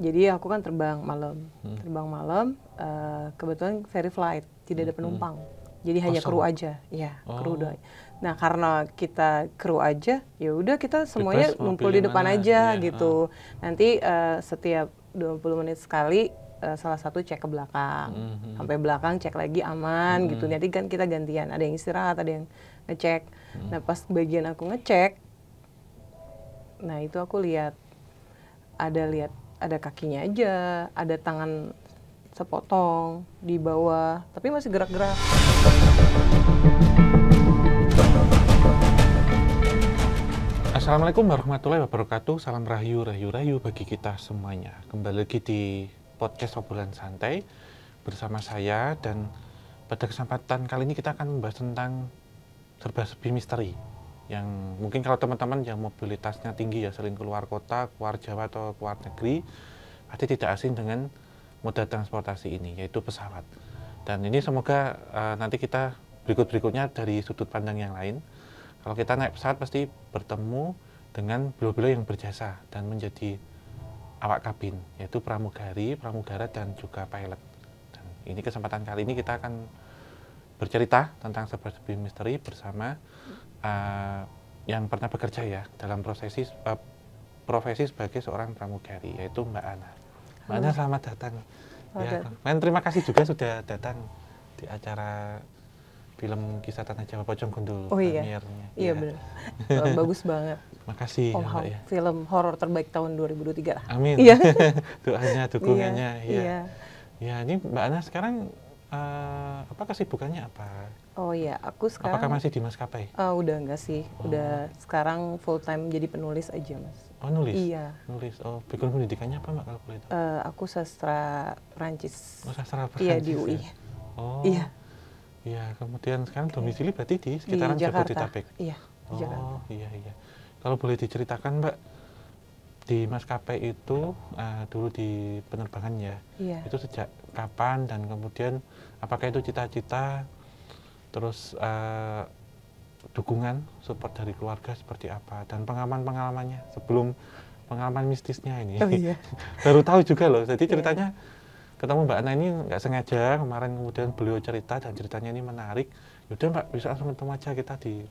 Jadi aku kan terbang malam, kebetulan ferry flight, tidak ada penumpang. Jadi hanya kru aja, ya kru doang. Nah karena kita kru aja, ya udah kita semuanya ngumpul di depan aja gitu. Nanti setiap 20 menit sekali salah satu cek ke belakang, sampai belakang cek lagi aman gitu. Nanti kan kita gantian, ada yang istirahat, ada yang ngecek. Nah pas bagian aku ngecek, nah itu aku lihat ada kakinya aja, ada tangan sepotong di bawah, tapi masih gerak-gerak. Assalamualaikum warahmatullahi wabarakatuh. Salam rahayu bagi kita semuanya. Kembali lagi di podcast Obrolan Santai bersama saya, dan pada kesempatan kali ini kita akan membahas tentang serba-serbi misteri yang mungkin kalau teman-teman yang mobilitasnya tinggi ya, sering keluar kota, keluar Jawa atau keluar negeri, pasti tidak asing dengan moda transportasi ini, yaitu pesawat. Dan ini semoga nanti kita berikutnya dari sudut pandang yang lain. Kalau kita naik pesawat pasti bertemu dengan beliau-beliau yang berjasa dan menjadi awak kabin, yaitu pramugari, pramugara, dan juga pilot. Dan ini kesempatan kali ini kita akan bercerita tentang serba-serbi misteri bersama yang pernah bekerja ya dalam profesi sebagai seorang pramugari, yaitu Mbak Ana. Mbak Ana, selamat datang. Ya, terima kasih juga sudah datang di acara film Kisah Tanah Jawa Pocong Gundul premiernya. Iya benar. Bagus banget. Makasih ya, Mbak, ya. Film horor terbaik tahun 2023 lah. Amin. Iya. Doanya, dukungannya. Iya. Ya, ini Mbak Ana sekarang apa kesibukannya apa? Oh iya, aku sekarang. Apakah masih di maskapai? Udah enggak sih. Udah sekarang full time jadi penulis aja, Mas. Oh, nulis? Iya. Nulis. Oh, background pendidikannya apa, Mbak, kalau boleh tahu? Aku sastra Perancis. Oh, sastra Perancis. Iya, di UI. Ya? Oh. Iya. Iya, kemudian sekarang domisili berarti di sekitaran Jabodetabek. Iya, di Jakarta. Oh, iya. Kalau boleh diceritakan, Mbak, di maskapai itu dulu di penerbangan ya. Iya. Itu sejak kapan, dan kemudian apakah itu cita-cita, terus dukungan, support dari keluarga seperti apa, dan pengalaman-pengalamannya sebelum pengalaman mistisnya ini. Oh iya. Baru tahu juga loh. Jadi ceritanya ketemu Mbak Ana ini nggak sengaja kemarin, kemudian beliau cerita dan ceritanya ini menarik. Yaudah Mbak, bisa langsung ketemu aja kita di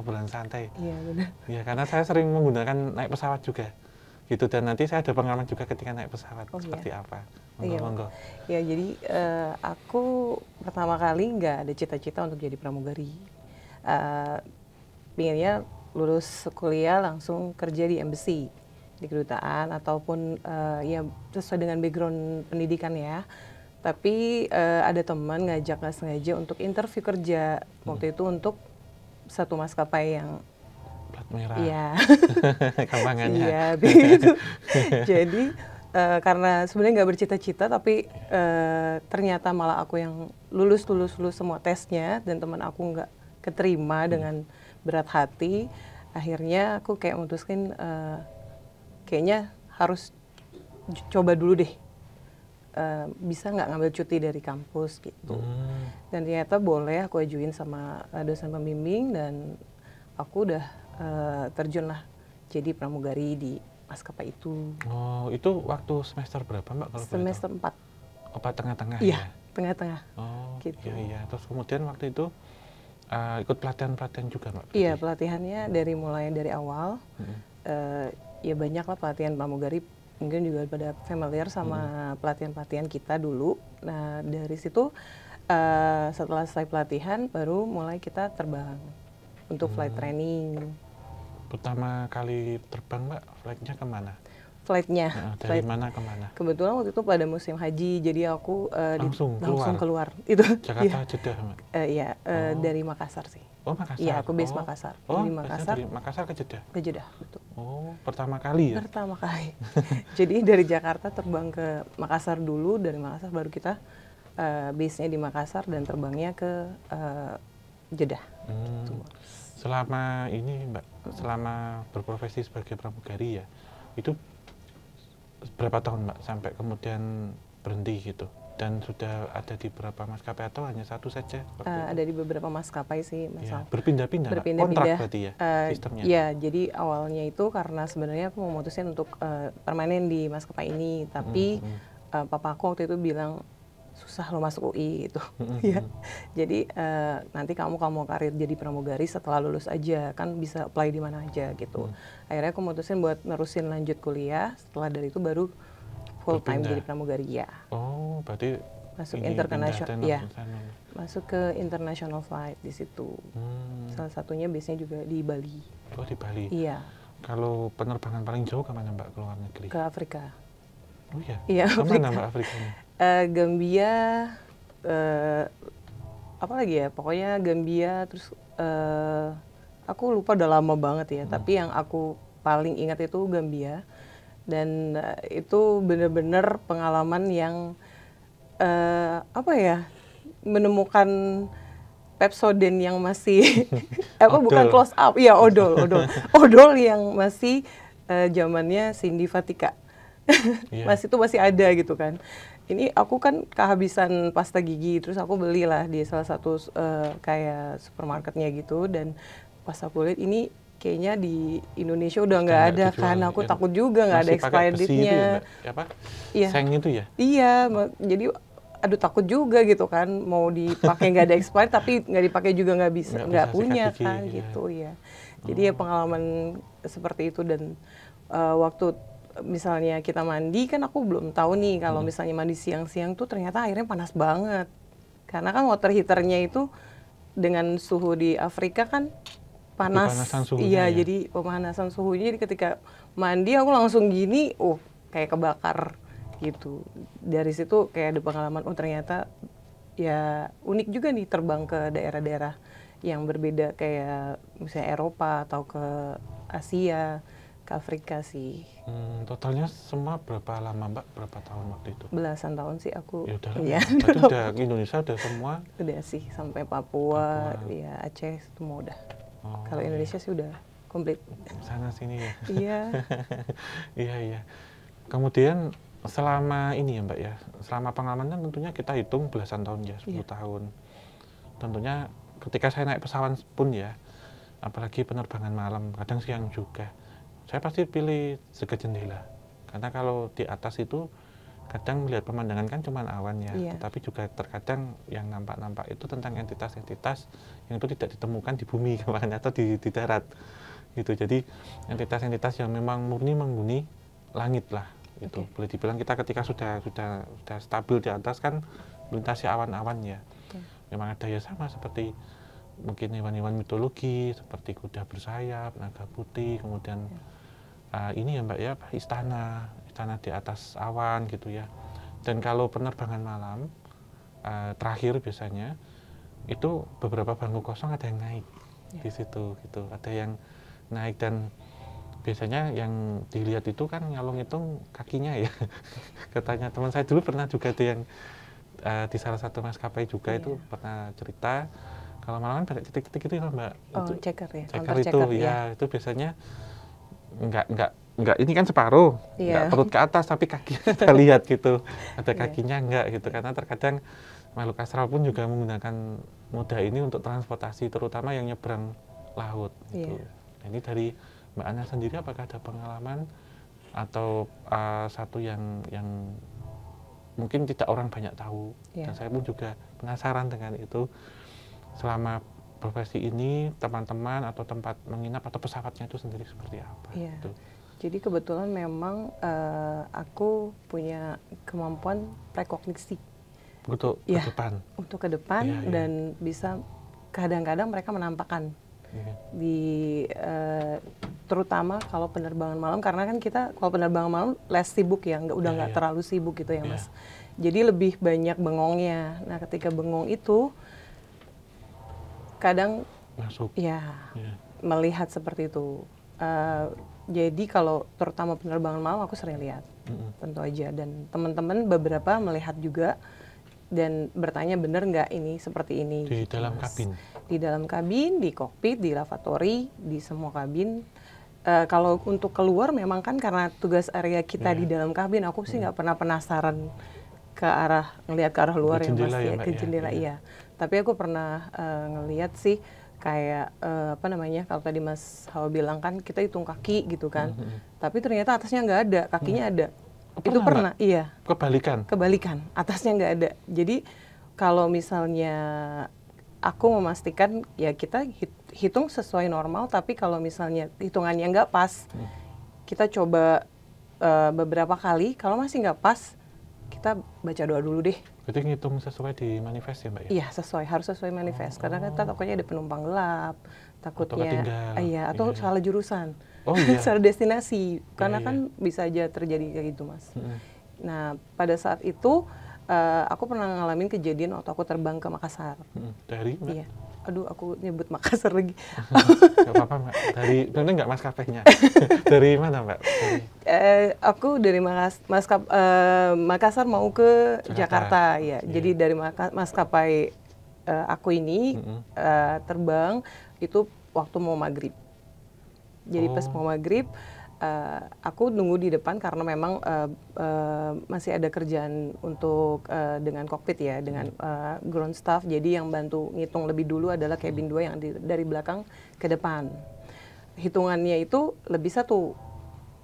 obrolan santai. Iya benar. Ya, karena saya sering menggunakan naik pesawat juga gitu, dan nanti saya ada pengalaman juga ketika naik pesawat seperti apa. Monggo. Ya, jadi aku pertama kali nggak ada cita-cita untuk jadi pramugari. Pinginnya lulus kuliah langsung kerja di embassy, di kedutaan, ataupun ya sesuai dengan background pendidikan ya. Tapi ada teman ngajak nggak sengaja untuk interview kerja waktu itu untuk satu maskapai yang plat merah. Iya. Kampangannya. Iya, begitu. Jadi karena sebenarnya nggak bercita-cita, tapi ternyata malah aku yang lulus semua tesnya, dan teman aku nggak keterima dengan berat hati. Akhirnya aku kayak memutuskan kayaknya harus coba dulu deh, bisa nggak ngambil cuti dari kampus gitu. Dan ternyata boleh, aku ajuin sama dosen pembimbing, dan aku udah terjun lah jadi pramugari di maskapai itu. Oh, itu waktu semester berapa, Mbak, kalau semester 4. Apa tengah-tengah? Iya, ya? tengah-tengah. Oh, gitu. Iya. Terus kemudian waktu itu ikut pelatihan juga, Mbak? Iya, pelatihannya mulai dari awal. Ya banyak lah pelatihan pramugari, mungkin juga pada familiar sama pelatihan-pelatihan kita dulu. Nah, dari situ setelah selesai pelatihan baru mulai kita terbang untuk flight training. Pertama kali terbang, Mbak, flightnya kemana? Flightnya? Dari mana ke mana? Kebetulan waktu itu pada musim haji, jadi aku langsung keluar. Itu. Jakarta, Jeddah, Mbak? Iya, dari Makassar sih. Oh, Makassar? Iya, aku base Makassar. Oh, dari Makassar. Dari Makassar ke Jeddah? Ke Jeddah, betul. Oh, pertama kali ya? Pertama kali. Jadi dari Jakarta terbang ke Makassar dulu, dari Makassar baru kita base-nya di Makassar dan terbangnya ke Jeddah. Selama ini, Mbak, selama berprofesi sebagai pramugari ya, itu berapa tahun, Mbak, sampai kemudian berhenti gitu Dan sudah ada di beberapa maskapai atau hanya satu saja? Ada di beberapa maskapai sih, Mas. Ya, berpindah-pindah, kontrak berarti ya, sistemnya? Iya, jadi awalnya itu karena sebenarnya aku memutusin untuk permanen di maskapai ini, tapi papa aku waktu itu bilang, susah lo masuk UI gitu. Ya. Jadi nanti kamu karir jadi pramugari setelah lulus aja, kan bisa apply di mana aja gitu. Akhirnya aku mutusin buat nerusin lanjut kuliah, setelah dari itu baru full time jadi pramugari ya. Oh, berarti masuk internasional ya. Masuk ke international flight di situ. Salah satunya biasanya juga di Bali. Oh, di Bali. Iya. Kalau penerbangan paling jauh kemana Mbak, ke luar negeri? Ke Afrika. Oh iya. Iya, kemana Mbak Afrikanya? Gambia, apa lagi ya? Pokoknya Gambia, terus aku lupa udah lama banget ya. Tapi yang aku paling ingat itu Gambia. Dan itu benar-benar pengalaman yang apa ya, menemukan Pepsodent yang masih bukan close up, iya odol yang masih zamannya Cindy Fatika. Masih ada gitu kan. Ini aku kan kehabisan pasta gigi, terus aku belilah di salah satu kayak supermarketnya gitu, dan pas aku lihat ini kayaknya di Indonesia udah nggak ada kan, aku takut juga nggak ada expired date-nya. Seng itu ya? Iya, jadi aduh takut juga gitu kan, mau dipakai nggak ada expired tapi nggak dipakai juga nggak bisa, nggak punya kan gitu ya. Jadi ya pengalaman seperti itu. Dan waktu misalnya kita mandi kan aku belum tahu nih kalau misalnya mandi siang-siang tuh ternyata airnya panas banget. Karena kan water heaternya itu dengan suhu di Afrika kan panas, iya ya? Jadi pemanasan suhunya, jadi ketika mandi aku langsung gini, kayak kebakar gitu. Dari situ kayak ada pengalaman, ternyata ya unik juga nih terbang ke daerah-daerah yang berbeda kayak misalnya Eropa atau ke Asia, ke Afrika sih. Totalnya semua berapa lama Mbak? Berapa tahun waktu itu? Belasan tahun sih aku. Ya udah, berarti udah Indonesia udah semua? Udah sih, sampai Papua. Ya Aceh semua udah. Kalau Indonesia sih udah komplit. Sana sini ya. Iya. Iya. Kemudian selama ini ya Mbak ya, selama pengalamannya tentunya kita hitung belasan tahun ya, 10 tahun. Tentunya ketika saya naik pesawat pun ya, apalagi penerbangan malam, kadang siang juga, saya pasti pilih dekat jendela. Karena kalau di atas itu kadang melihat pemandangan kan cuma awan ya, tapi juga terkadang yang nampak-nampak itu tentang entitas-entitas yang itu tidak ditemukan di bumi kemarin atau di darat gitu. Jadi entitas-entitas yang memang murni menghuni langit lah itu. Boleh dibilang kita ketika sudah stabil di atas kan melintasi awan-awan ya. Memang ada ya sama seperti mungkin hewan-hewan mitologi seperti kuda bersayap, naga putih, kemudian ini ya Mbak ya, istana di atas awan gitu ya. Dan kalau penerbangan malam terakhir biasanya itu beberapa bangku kosong ada yang naik di situ gitu, ada yang naik, dan biasanya yang dilihat itu kan nyalong hitung kakinya ya. Katanya teman saya dulu pernah juga ada yang di salah satu maskapai juga itu pernah cerita kalau malam kan ketik-ketik itu ya Mbak. Itu checker ya. Checker itu ya, itu biasanya enggak ini kan separuh, enggak perut ke atas tapi kaki kita lihat gitu, ada kakinya enggak gitu, karena terkadang makhluk astral pun juga menggunakan moda ini untuk transportasi, terutama yang nyebrang laut gitu. Nah, ini dari Mbak Ana sendiri apakah ada pengalaman atau satu yang mungkin tidak orang banyak tahu, dan saya pun juga penasaran dengan itu, selama profesi ini teman-teman atau tempat menginap atau pesawatnya itu sendiri seperti apa? Gitu. Jadi kebetulan memang aku punya kemampuan prekognisi untuk ke depan. Untuk ke depan dan bisa kadang-kadang mereka menampakkan di terutama kalau penerbangan malam, karena kan kita kalau penerbangan malam less sibuk ya, udah nggak terlalu sibuk gitu ya Mas. Jadi lebih banyak bengongnya. Nah ketika bengong itu kadang masuk melihat seperti itu. Jadi kalau terutama penerbangan malam aku sering lihat, tentu aja. Dan teman-teman beberapa melihat juga dan bertanya bener nggak ini seperti ini. Di dalam kabin? Di dalam kabin, di kokpit, di lavatory, di semua kabin. Kalau untuk keluar memang kan karena tugas area kita di dalam kabin, aku sih nggak pernah penasaran ngelihat ke arah luar ke ya jendela pasti ya, ya, Mbak, ke ya, jendela iya. iya. Tapi aku pernah ngelihat sih kayak apa namanya, kalau tadi Mas Hawa bilang kan kita hitung kaki gitu kan. Tapi ternyata atasnya nggak ada, kakinya ada. Oh, Itu pernah, Mbak? iya. Kebalikan? Atasnya nggak ada. Jadi kalau misalnya aku memastikan ya kita hitung sesuai normal, tapi kalau misalnya hitungannya nggak pas, kita coba beberapa kali, kalau masih nggak pas, kita baca doa dulu deh. Berarti ngitung sesuai di manifest ya, Mbak ya? Iya, harus sesuai manifest. Karena kita takutnya ada penumpang gelap, takutnya atau salah jurusan. Oh iya. Salah destinasi. Karena kan bisa aja terjadi kayak gitu, Mas. Nah, pada saat itu aku pernah ngalamin kejadian waktu aku terbang ke Makassar. Dari, Mbak? Iya. Aduh, aku nyebut Makassar lagi. Gak apa-apa, Mbak. Bener nggak maskapainya? Dari mana, Mbak? Aku dari Makassar mau ke Jakarta ya. Jadi dari maskapai aku ini terbang itu waktu mau maghrib. Jadi pas mau maghrib, aku nunggu di depan karena memang masih ada kerjaan untuk dengan kokpit ya, dengan ground staff. Jadi yang bantu ngitung lebih dulu adalah cabin 2 yang dari belakang ke depan. Hitungannya itu lebih 1,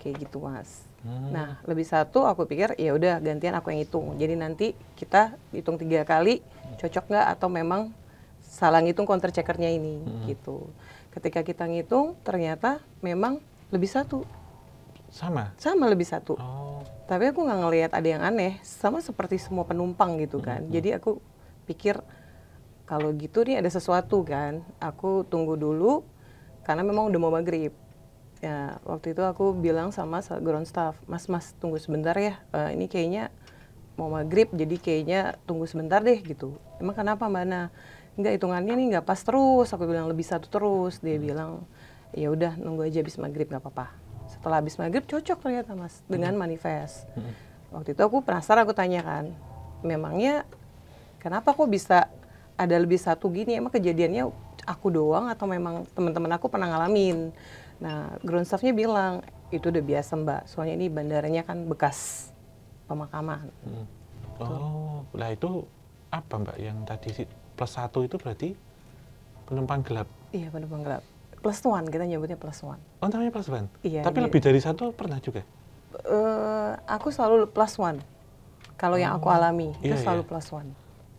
kayak gitu, Mas. Nah, lebih 1 aku pikir ya udah gantian aku yang hitung. Jadi nanti kita hitung 3 kali, cocok nggak atau memang salah ngitung counter checkernya ini, gitu. Ketika kita ngitung ternyata memang lebih 1. Sama lebih 1. Tapi aku nggak ngelihat ada yang aneh, sama seperti semua penumpang gitu kan. Jadi aku pikir kalau gitu nih ada sesuatu kan. Aku tunggu dulu karena memang udah mau maghrib. Ya, waktu itu aku bilang sama ground staff, Mas tunggu sebentar ya. Ini kayaknya mau maghrib, jadi kayaknya tunggu sebentar deh gitu. Emang kenapa, Mbak Ana? Enggak, hitungannya nih nggak pas terus. Aku bilang lebih 1 terus. Dia bilang ya udah nunggu aja habis maghrib nggak apa-apa. Setelah habis maghrib cocok ternyata, Mas, dengan manifest. Waktu itu aku penasaran, aku tanyakan, memangnya kenapa kok bisa ada lebih 1 gini? Emang kejadiannya aku doang atau memang teman-teman aku pernah ngalamin? Nah, ground staff-nya bilang itu udah biasa, Mbak. Soalnya ini bandaranya kan bekas pemakaman. Lah itu apa, Mbak? Yang tadi +1 itu berarti penumpang gelap? Iya, penumpang gelap. +1, kita nyebutnya +1. Oh, namanya +1? Iya. Tapi lebih dari 1 pernah juga? Aku selalu +1. Kalau yang aku alami, itu selalu +1.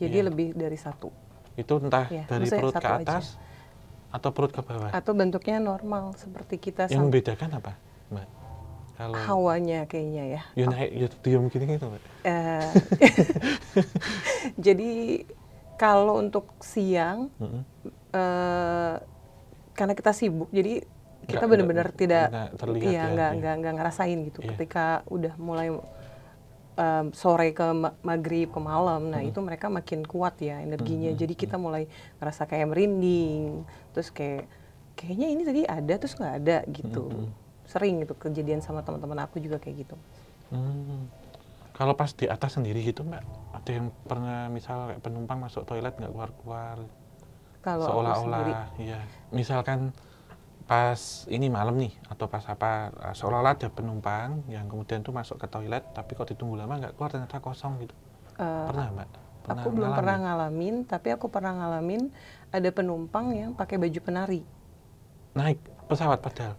Jadi lebih dari 1. Itu entah dari perut ke atas atau perut ke bawah? Atau bentuknya normal, seperti kita. Yang membedakan apa, Mbak? Hawanya kayaknya ya. Ya naik, ya diam gini gitu, Mbak? Jadi kalau untuk siang, karena kita sibuk, jadi kita benar-benar nggak ngerasain gitu. Ketika udah mulai sore ke maghrib ke malam, nah itu mereka makin kuat ya energinya. Jadi kita mulai ngerasa kayak merinding, terus kayaknya ini tadi ada terus nggak ada gitu. Sering itu kejadian sama teman-teman aku juga kayak gitu. Kalau pas di atas sendiri gitu, Mbak, ada yang pernah misal kayak penumpang masuk toilet nggak keluar-keluar? Kalau seolah-olah, ya, misalkan pas ini malam nih atau pas apa, seolah-olah ada penumpang yang kemudian tuh masuk ke toilet, tapi kok ditunggu lama nggak keluar ternyata kosong gitu. Pernah, Mbak? Aku belum pernah ngalamin, tapi aku pernah ngalamin ada penumpang yang pakai baju penari. Naik pesawat padahal?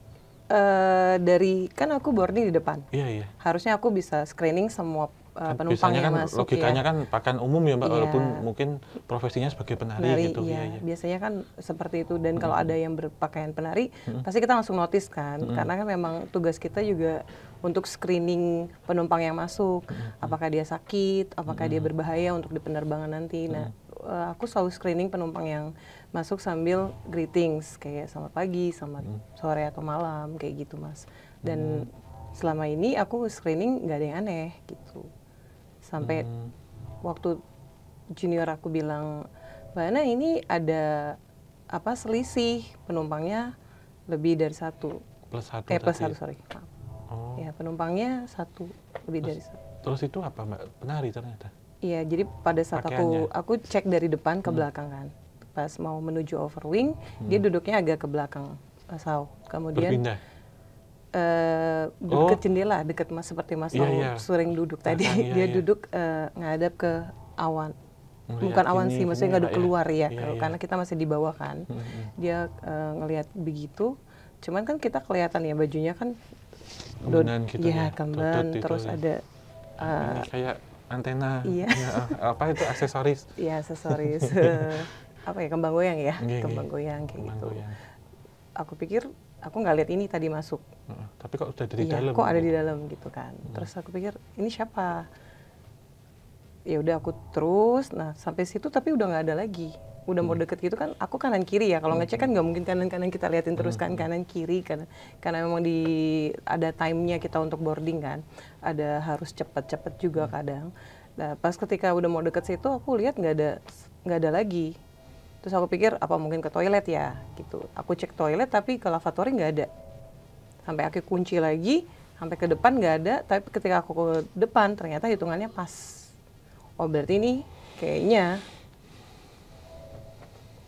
Kan aku boarding di depan. Iya. Harusnya aku bisa screening semua penumpang yang kan masuk. Logikanya kan pakaian umum ya, Mbak, walaupun mungkin profesinya sebagai penari gitu. Iya. Biasanya kan seperti itu. Dan kalau ada yang berpakaian penari, pasti kita langsung notice kan. Karena kan memang tugas kita juga untuk screening penumpang yang masuk. Apakah dia sakit, apakah dia berbahaya untuk di penerbangan nanti. Nah, aku selalu screening penumpang yang masuk sambil greetings, kayak selamat pagi, selamat sore atau malam, kayak gitu, Mas. Dan selama ini aku screening nggak ada yang aneh gitu. Sampai waktu junior aku bilang, Mbak Ana ini ada selisih penumpangnya lebih dari 1. +1, sorry. Ya, penumpangnya 1 lebih dari 1. Terus itu apa, Mbak? Penari ternyata? Iya, jadi pada saat aku cek dari depan ke belakang kan. Pas mau menuju overwing, dia duduknya agak ke belakang. Kemudian berpindah? Dekat jendela, dekat seperti Mas sering duduk tadi. Dia duduk ngadap ke awan. Bukan awan sih, maksudnya ngadep keluar ya. Karena kita masih di bawah kan. Dia ngelihat begitu. Cuman kan kita kelihatan ya bajunya kan gitu ya. Kemben, terus ada kayak antena. Apa itu aksesoris? Iya, aksesoris. Apa ya, kembang goyang ya? Kembang goyang kayak gitu. Aku pikir aku nggak lihat ini tadi masuk. Tapi kok udah di dalam? Kok ada di dalam gitu kan. Terus aku pikir ini siapa? Ya udah aku terus, nah sampai situ tapi udah nggak ada lagi. Udah mau deket gitu kan, aku kanan kiri ya. Kalau ngecek kan nggak mungkin kanan kita liatin terus kan, kanan kiri kan. Karena memang ada time-nya kita untuk boarding kan. Ada harus cepet-cepet juga kadang. Nah pas ketika udah mau deket situ aku lihat nggak ada lagi. Terus aku pikir apa mungkin ke toilet ya gitu. Aku cek toilet tapi ke lavatory nggak ada. Sampai aku kunci lagi, sampai ke depan nggak ada. Tapi ketika aku ke depan ternyata hitungannya pas. Oh berarti ini kayaknya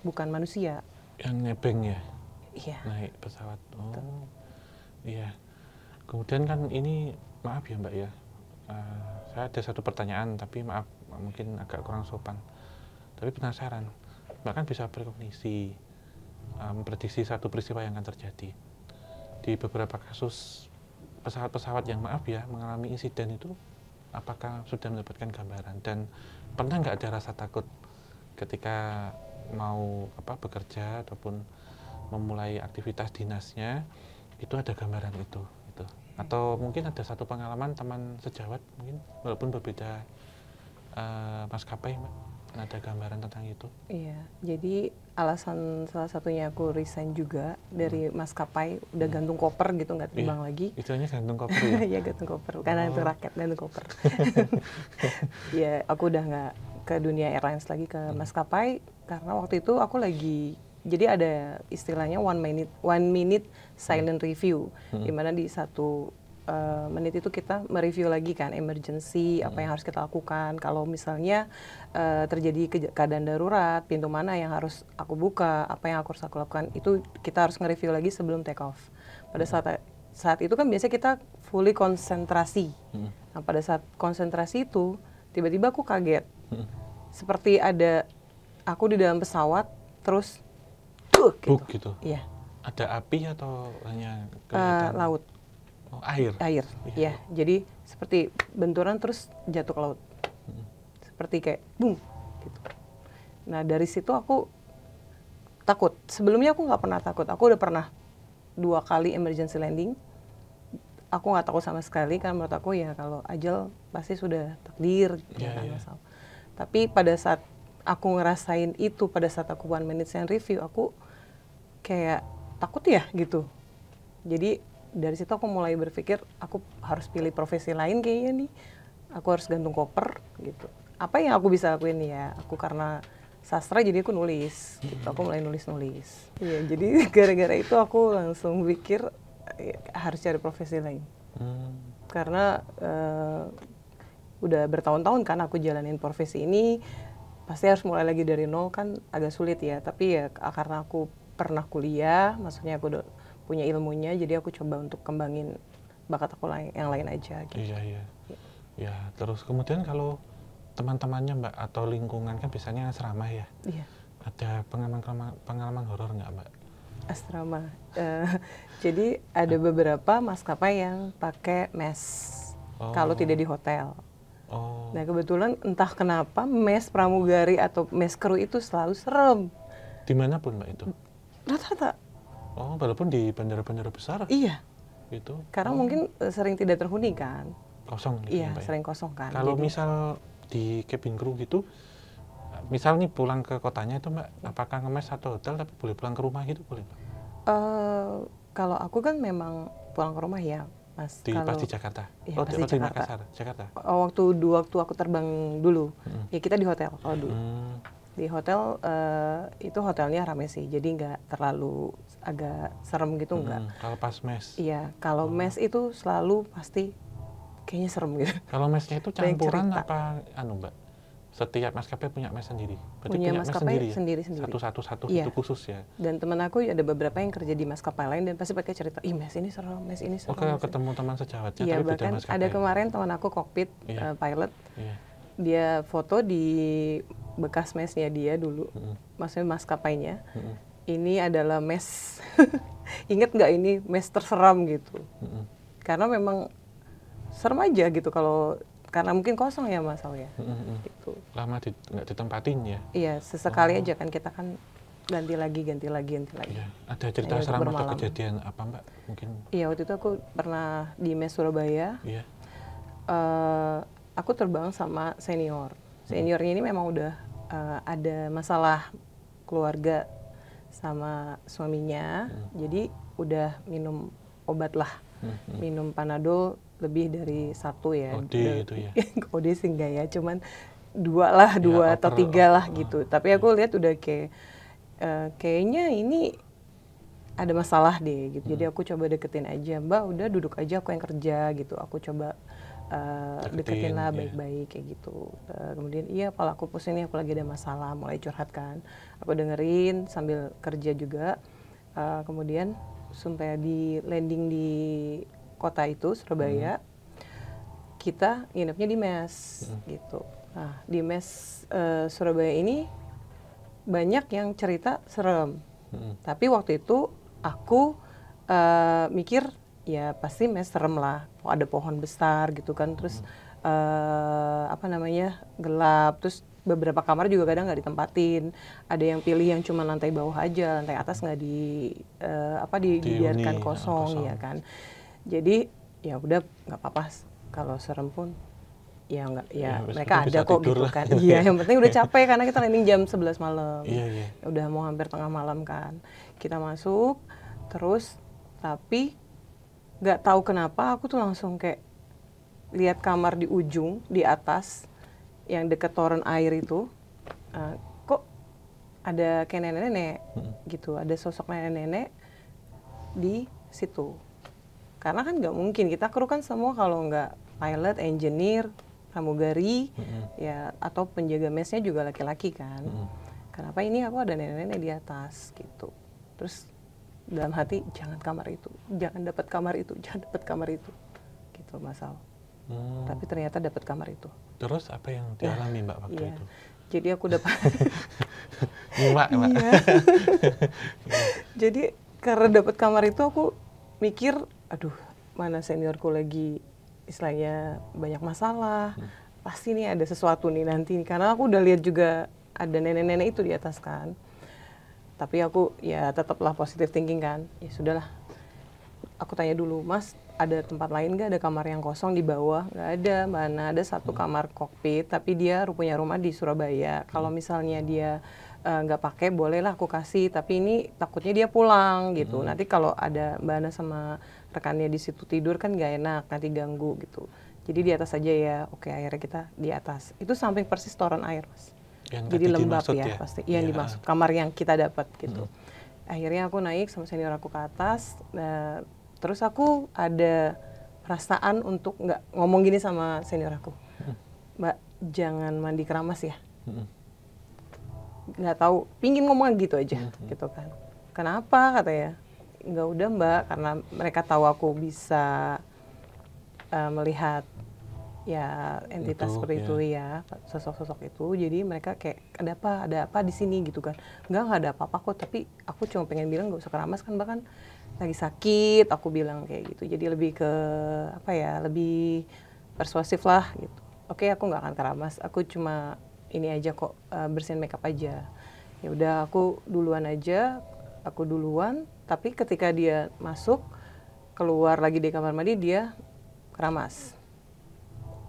bukan manusia. Yang nebeng ya? Iya. Naik pesawat. Oh iya. Kemudian kan ini, maaf ya Mbak ya. Saya ada satu pertanyaan tapi maaf mungkin agak kurang sopan. Tapi penasaran. Mbak kan bisa berkognisi, memprediksi satu peristiwa yang akan terjadi. Di beberapa kasus pesawat-pesawat yang maaf ya mengalami insiden itu, apakah sudah mendapatkan gambaran dan pernah nggak ada rasa takut ketika mau bekerja ataupun memulai aktivitas dinasnya itu ada gambaran itu gitu. Atau mungkin ada satu pengalaman teman sejawat mungkin walaupun berbeda maskapai Mbak, ada gambaran tentang itu? Iya, jadi alasan salah satunya aku resign juga dari maskapai, udah gantung koper gitu, nggak terbang lagi. Istilahnya gantung koper ya? Iya, gantung koper, karena itu raket gantung koper. Ya, aku udah nggak ke dunia airlines lagi, ke maskapai, karena waktu itu aku lagi, jadi ada istilahnya one minute silent review, di mana di 1 menit itu kita mereview lagi kan emergency, apa yang harus kita lakukan kalau misalnya terjadi keadaan darurat, pintu mana yang harus aku buka, apa yang harus aku lakukan, itu kita harus nge-review lagi sebelum take off. Pada saat itu kan biasanya kita fully konsentrasi. Nah pada saat konsentrasi itu tiba-tiba aku kaget, seperti ada aku di dalam pesawat terus gitu. Iya. Ada api atau hanya laut? Oh, air. Ya. Jadi seperti benturan terus jatuh ke laut. Seperti kayak boom gitu. Nah dari situ aku takut. Sebelumnya aku nggak pernah takut. Aku udah pernah 2 kali emergency landing. Aku nggak takut sama sekali karena menurut aku ya kalau ajal pasti sudah takdir. Tapi pada saat aku ngerasain itu, pada saat aku 1 minute silent review, aku kayak takut ya gitu. Jadi dari situ aku mulai berpikir aku harus pilih profesi lain kayaknya nih. Aku harus gantung koper gitu. Apa yang aku bisa lakuin ya? Aku karena sastra jadi aku nulis gitu. Aku mulai nulis. Iya, jadi gara-gara itu aku langsung pikir harus cari profesi lain. Karena udah bertahun-tahun kan aku jalanin profesi ini, pasti harus mulai lagi dari nol kan agak sulit ya. Tapi ya karena aku pernah kuliah, maksudnya aku udah punya ilmunya, jadi aku coba untuk kembangin bakat aku yang lain aja gitu. Iya. Ya, terus kemudian kalau teman-temannya Mbak atau lingkungan kan biasanya asrama ya? Iya. Ada pengalaman horor nggak Mbak? Asrama. Jadi ada beberapa maskapai yang pakai mes kalau tidak di hotel. Nah kebetulan entah kenapa mes pramugari atau mes kru itu selalu serem. Dimanapun Mbak itu? Rata-rata. Oh, walaupun di bandara-bandara besar? Iya. Gitu. Karena mungkin sering tidak terhuni kan. Kosong gitu iya, ya Mbak? Sering kosong kan. Kalau misal di cabin crew gitu, misal nih pulang ke kotanya itu Mbak, apakah ngemes satu hotel tapi boleh pulang ke rumah gitu boleh Mbak? Kalau aku kan memang pulang ke rumah ya Mas. Pas di Jakarta? Iya, oh, pas di Makassar? Jakarta? Waktu aku terbang dulu, ya kita di hotel kalau dulu. Di hotel itu hotelnya rame sih, jadi nggak terlalu agak serem gitu nggak. Kalau pas mes? Iya, kalau mes itu selalu pasti kayaknya serem gitu. Kalau mesnya itu campuran apa Mbak? Setiap maskapai punya mes sendiri. Berarti punya punya mes maskapai sendiri ya? sendiri-sendiri. Satu-satu Iya. itu khusus ya? Dan teman aku ada beberapa yang kerja di maskapai lain dan pasti pakai cerita, ih mes ini serem, mes ini serem. Oke, ketemu teman sejawatnya Iya, tapi beda bahkan maskapai. ada kemarin teman aku kokpit pilot, dia foto di bekas mesnya dia dulu, maksudnya maskapainya. Ini adalah mes, inget nggak ini mes terseram gitu. Karena memang serem aja gitu karena mungkin kosong ya Mas Al ya. Gitu. Lama nggak ditempatin ya? Iya, sesekali aja kan kita kan ganti lagi. Iya. Ada cerita seram atau kejadian apa Mbak? Mungkin? Iya, waktu itu aku pernah di mes Surabaya. Iya. Aku terbang sama senior. Seniornya ini memang udah ada masalah keluarga sama suaminya. Jadi udah minum obat lah. Minum Panadol lebih dari 1 ya. OD itu ya? OD sih enggak ya, cuman 2 atau 3 lah gitu. Tapi aku lihat udah kayaknya ini ada masalah deh gitu. Jadi aku coba deketin aja, Mbak udah duduk aja aku yang kerja gitu. Aku coba deketin lah baik-baik kayak gitu. Kemudian iya kepala aku pusing nih, aku lagi ada masalah, mulai curhat kan. Aku dengerin sambil kerja juga. Kemudian sampai di landing di kota itu Surabaya, kita nginepnya di mes gitu. Nah di mes Surabaya ini banyak yang cerita serem. Tapi waktu itu aku mikir ya pasti mes serem lah. Ada pohon besar gitu kan, terus gelap, terus beberapa kamar juga kadang nggak ditempatin. Ada yang pilih yang cuma lantai bawah aja, lantai atas nggak dibiarkan kosong ya kan. Jadi ya udah nggak apa-apa, kalau serem pun ya nggak ya mereka ada kok gitu kan. Iya, yang penting udah capek karena kita landing jam 11 malam. Iya. Udah mau hampir tengah malam kan. Kita masuk terus, tapi nggak tahu kenapa aku tuh langsung kayak lihat kamar di ujung di atas yang deket toren air itu, kok ada kayak nenek-nenek gitu, ada sosok nenek-nenek di situ. Karena kan nggak mungkin, kita kru kan semua kalau nggak pilot, engineer, pramugari, ya atau penjaga mesnya juga laki-laki kan. Kenapa ini aku ada nenek-nenek di atas gitu. Terus dalam hati, jangan kamar itu, jangan dapat kamar itu, jangan dapat kamar itu, gitu Mas Al. Tapi ternyata dapat kamar itu. Terus apa yang dialami Mbak waktu itu? Jadi aku dapat. Mbak. Iya. Jadi karena dapat kamar itu aku mikir, aduh, mana seniorku lagi istilahnya banyak masalah, pasti nih ada sesuatu nih nanti. Karena aku udah lihat juga ada nenek-nenek itu di atas kan. Tapi aku ya tetaplah positive thinking kan. Ya sudahlah. Aku tanya dulu, Mas, ada tempat lain nggak? Ada kamar yang kosong di bawah? Nggak ada, Mbak Ana. Ada 1 kamar kokpit, tapi dia punya rumah di Surabaya. Kalau misalnya dia nggak pakai, bolehlah aku kasih. Tapi ini takutnya dia pulang gitu. Nanti kalau ada Mbak Ana sama rekannya di situ tidur kan nggak enak, nanti ganggu gitu. Jadi di atas aja ya. Oke, akhirnya kita di atas. Itu samping persis toren air, Mas. Jadi lembab ya pasti. Yang dimaksud kamar yang kita dapat gitu. Akhirnya aku naik sama senior aku ke atas. Terus aku ada perasaan untuk nggak ngomong gini sama senior aku, Mbak jangan mandi keramas ya. Nggak tahu, pingin ngomong gitu aja, gitu kan. Kenapa katanya? Nggak udah Mbak, karena mereka tahu aku bisa melihat ya entitas seperti itu ya, sosok-sosok itu. Jadi mereka kayak ada apa di sini gitu kan. Nggak ada apa-apa kok, tapi aku cuma pengen bilang nggak usah keramas kan, bahkan lagi sakit, aku bilang kayak gitu. Jadi lebih ke lebih persuasif lah gitu. Oke, aku nggak akan keramas, aku cuma ini aja kok, bersihin makeup aja. Ya udah, aku duluan aja, tapi ketika dia masuk keluar lagi di kamar mandi, dia keramas.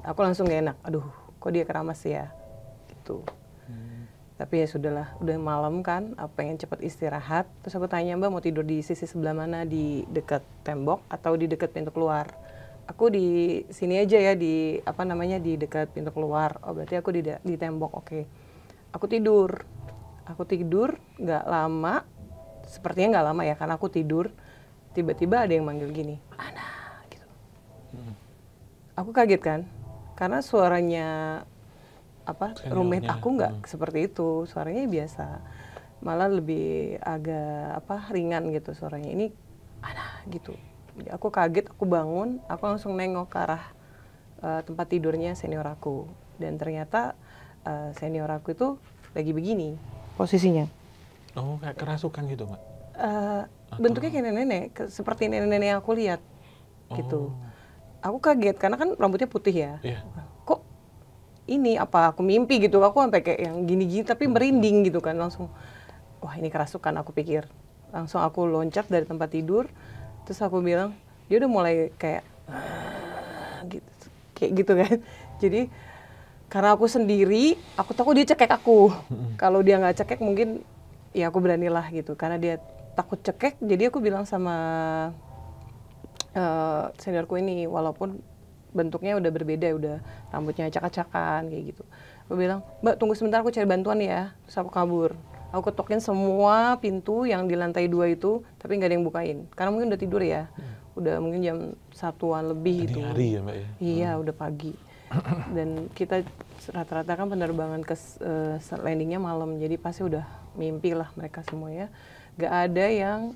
Aku langsung gak enak, aduh kok dia keramas ya gitu. Tapi ya sudahlah, udah malam kan, aku pengen cepet istirahat. Terus aku tanya, Mbak mau tidur di sisi sebelah mana, di dekat tembok atau di dekat pintu keluar? Aku di sini aja ya, di dekat pintu keluar. Oh berarti aku di tembok, oke. Aku tidur, nggak lama, sepertinya nggak lama ya, karena aku tidur. Tiba-tiba ada yang manggil gini, Ana, gitu. Aku kaget kan, karena suaranya roommate aku nggak seperti itu, suaranya biasa, malah lebih agak ringan gitu suaranya. Ini gitu. Jadi aku kaget, aku bangun, aku langsung nengok ke arah tempat tidurnya senior aku, dan ternyata senior aku itu lagi begini posisinya. Oh, kayak kerasukan gitu, Mbak? Bentuknya kayak nenek-nenek, seperti nenek-nenek yang aku lihat gitu. Aku kaget karena kan rambutnya putih ya. Kok ini apa aku mimpi gitu? Aku sampai kayak yang gini-gini tapi merinding gitu kan, langsung wah ini kerasukan aku pikir. Langsung aku loncat dari tempat tidur, terus aku bilang, dia udah mulai kayak gitu kan. Jadi karena aku sendiri, aku takut dia cekek aku. Kalau dia nggak cekek mungkin ya aku beranilah gitu. Karena dia takut cekek, jadi aku bilang sama seniorku ini, walaupun bentuknya udah berbeda, udah rambutnya acak-acakan kayak gitu. Aku bilang, Mbak tunggu sebentar, aku cari bantuan ya. Terus aku kabur. Aku ketokin semua pintu yang di lantai 2 itu, tapi nggak ada yang bukain. Karena mungkin udah tidur ya. Udah mungkin jam 1-an lebih gitu. Hari ya, Mbak ya? Iya, udah pagi. Dan kita rata-rata kan penerbangan ke landingnya malam, jadi pasti udah mimpi lah mereka semua ya. Gak ada yang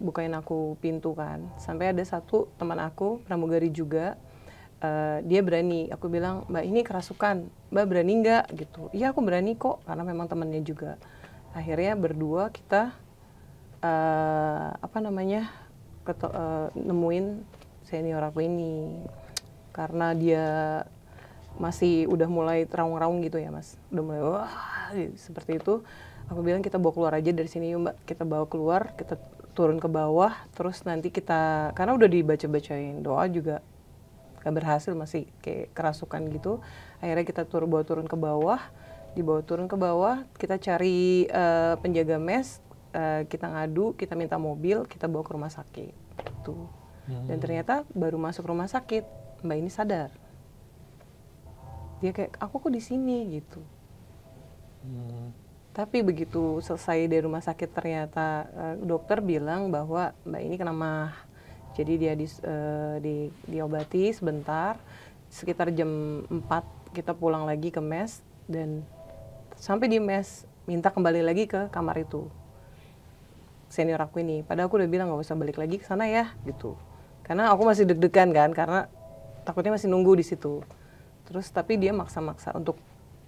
bukain aku pintu kan. Sampai ada satu teman aku, pramugari juga, dia berani. Aku bilang, Mbak ini kerasukan, Mbak berani nggak gitu? Iya aku berani kok, karena memang temannya juga. Akhirnya berdua kita nemuin senior aku ini, karena dia masih udah mulai raung-raung gitu ya Mas, udah mulai wah seperti itu. Aku bilang kita bawa keluar aja dari sini yuk Mbak, kita bawa keluar, kita turun ke bawah, terus nanti kita, karena udah dibaca-bacain doa juga gak berhasil, masih kayak kerasukan gitu. Akhirnya kita bawa turun ke bawah, dibawa turun ke bawah, kita cari penjaga mes, kita ngadu, kita minta mobil, kita bawa ke rumah sakit gitu. Dan ternyata baru masuk rumah sakit, Mbak ini sadar. Dia kayak, aku kok di sini gitu. Tapi begitu selesai dari rumah sakit ternyata dokter bilang bahwa Mbak ini kena MAH. Jadi dia diobati sebentar, sekitar jam 4 kita pulang lagi ke mes, dan sampai di mes minta kembali lagi ke kamar itu. Senior aku ini, padahal aku udah bilang nggak usah balik lagi ke sana ya gitu. Karena aku masih deg-degan kan, karena takutnya masih nunggu di situ. Terus tapi dia maksa-maksa untuk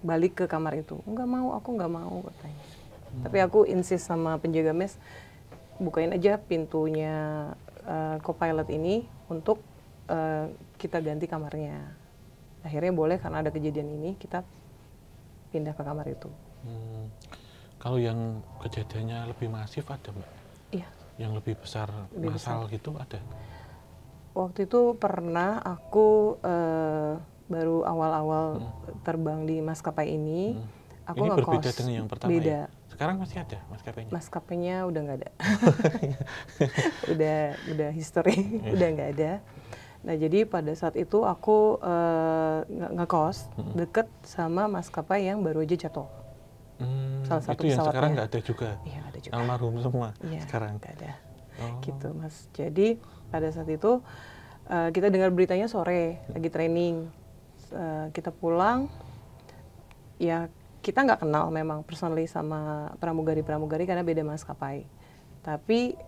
balik ke kamar itu. Enggak mau, aku nggak mau katanya. Tapi aku insist sama penjaga mes, bukain aja pintunya co-pilot ini untuk kita ganti kamarnya. Akhirnya boleh, karena ada kejadian ini kita pindah ke kamar itu. Kalau yang kejadiannya lebih masif ada Mbak? Iya. Yang lebih besar, massal gitu ada? Waktu itu pernah aku baru awal-awal terbang di maskapai ini. Aku ini berbeda dengan yang pertama beda. Ya? Sekarang masih ada maskapainya? Maskapainya udah nggak ada. udah history, udah nggak ada. Nah jadi pada saat itu aku ngekos deket sama maskapai yang baru aja jatuh. Salah satu itu yang pesawatnya. Sekarang nggak ada juga? Iya ada juga. Almarhum semua iya, sekarang? Nggak ada. Gitu Mas. Jadi pada saat itu kita dengar beritanya sore, lagi training. Kita pulang, ya kita nggak kenal memang personally sama pramugari-pramugari karena beda maskapai. Tapi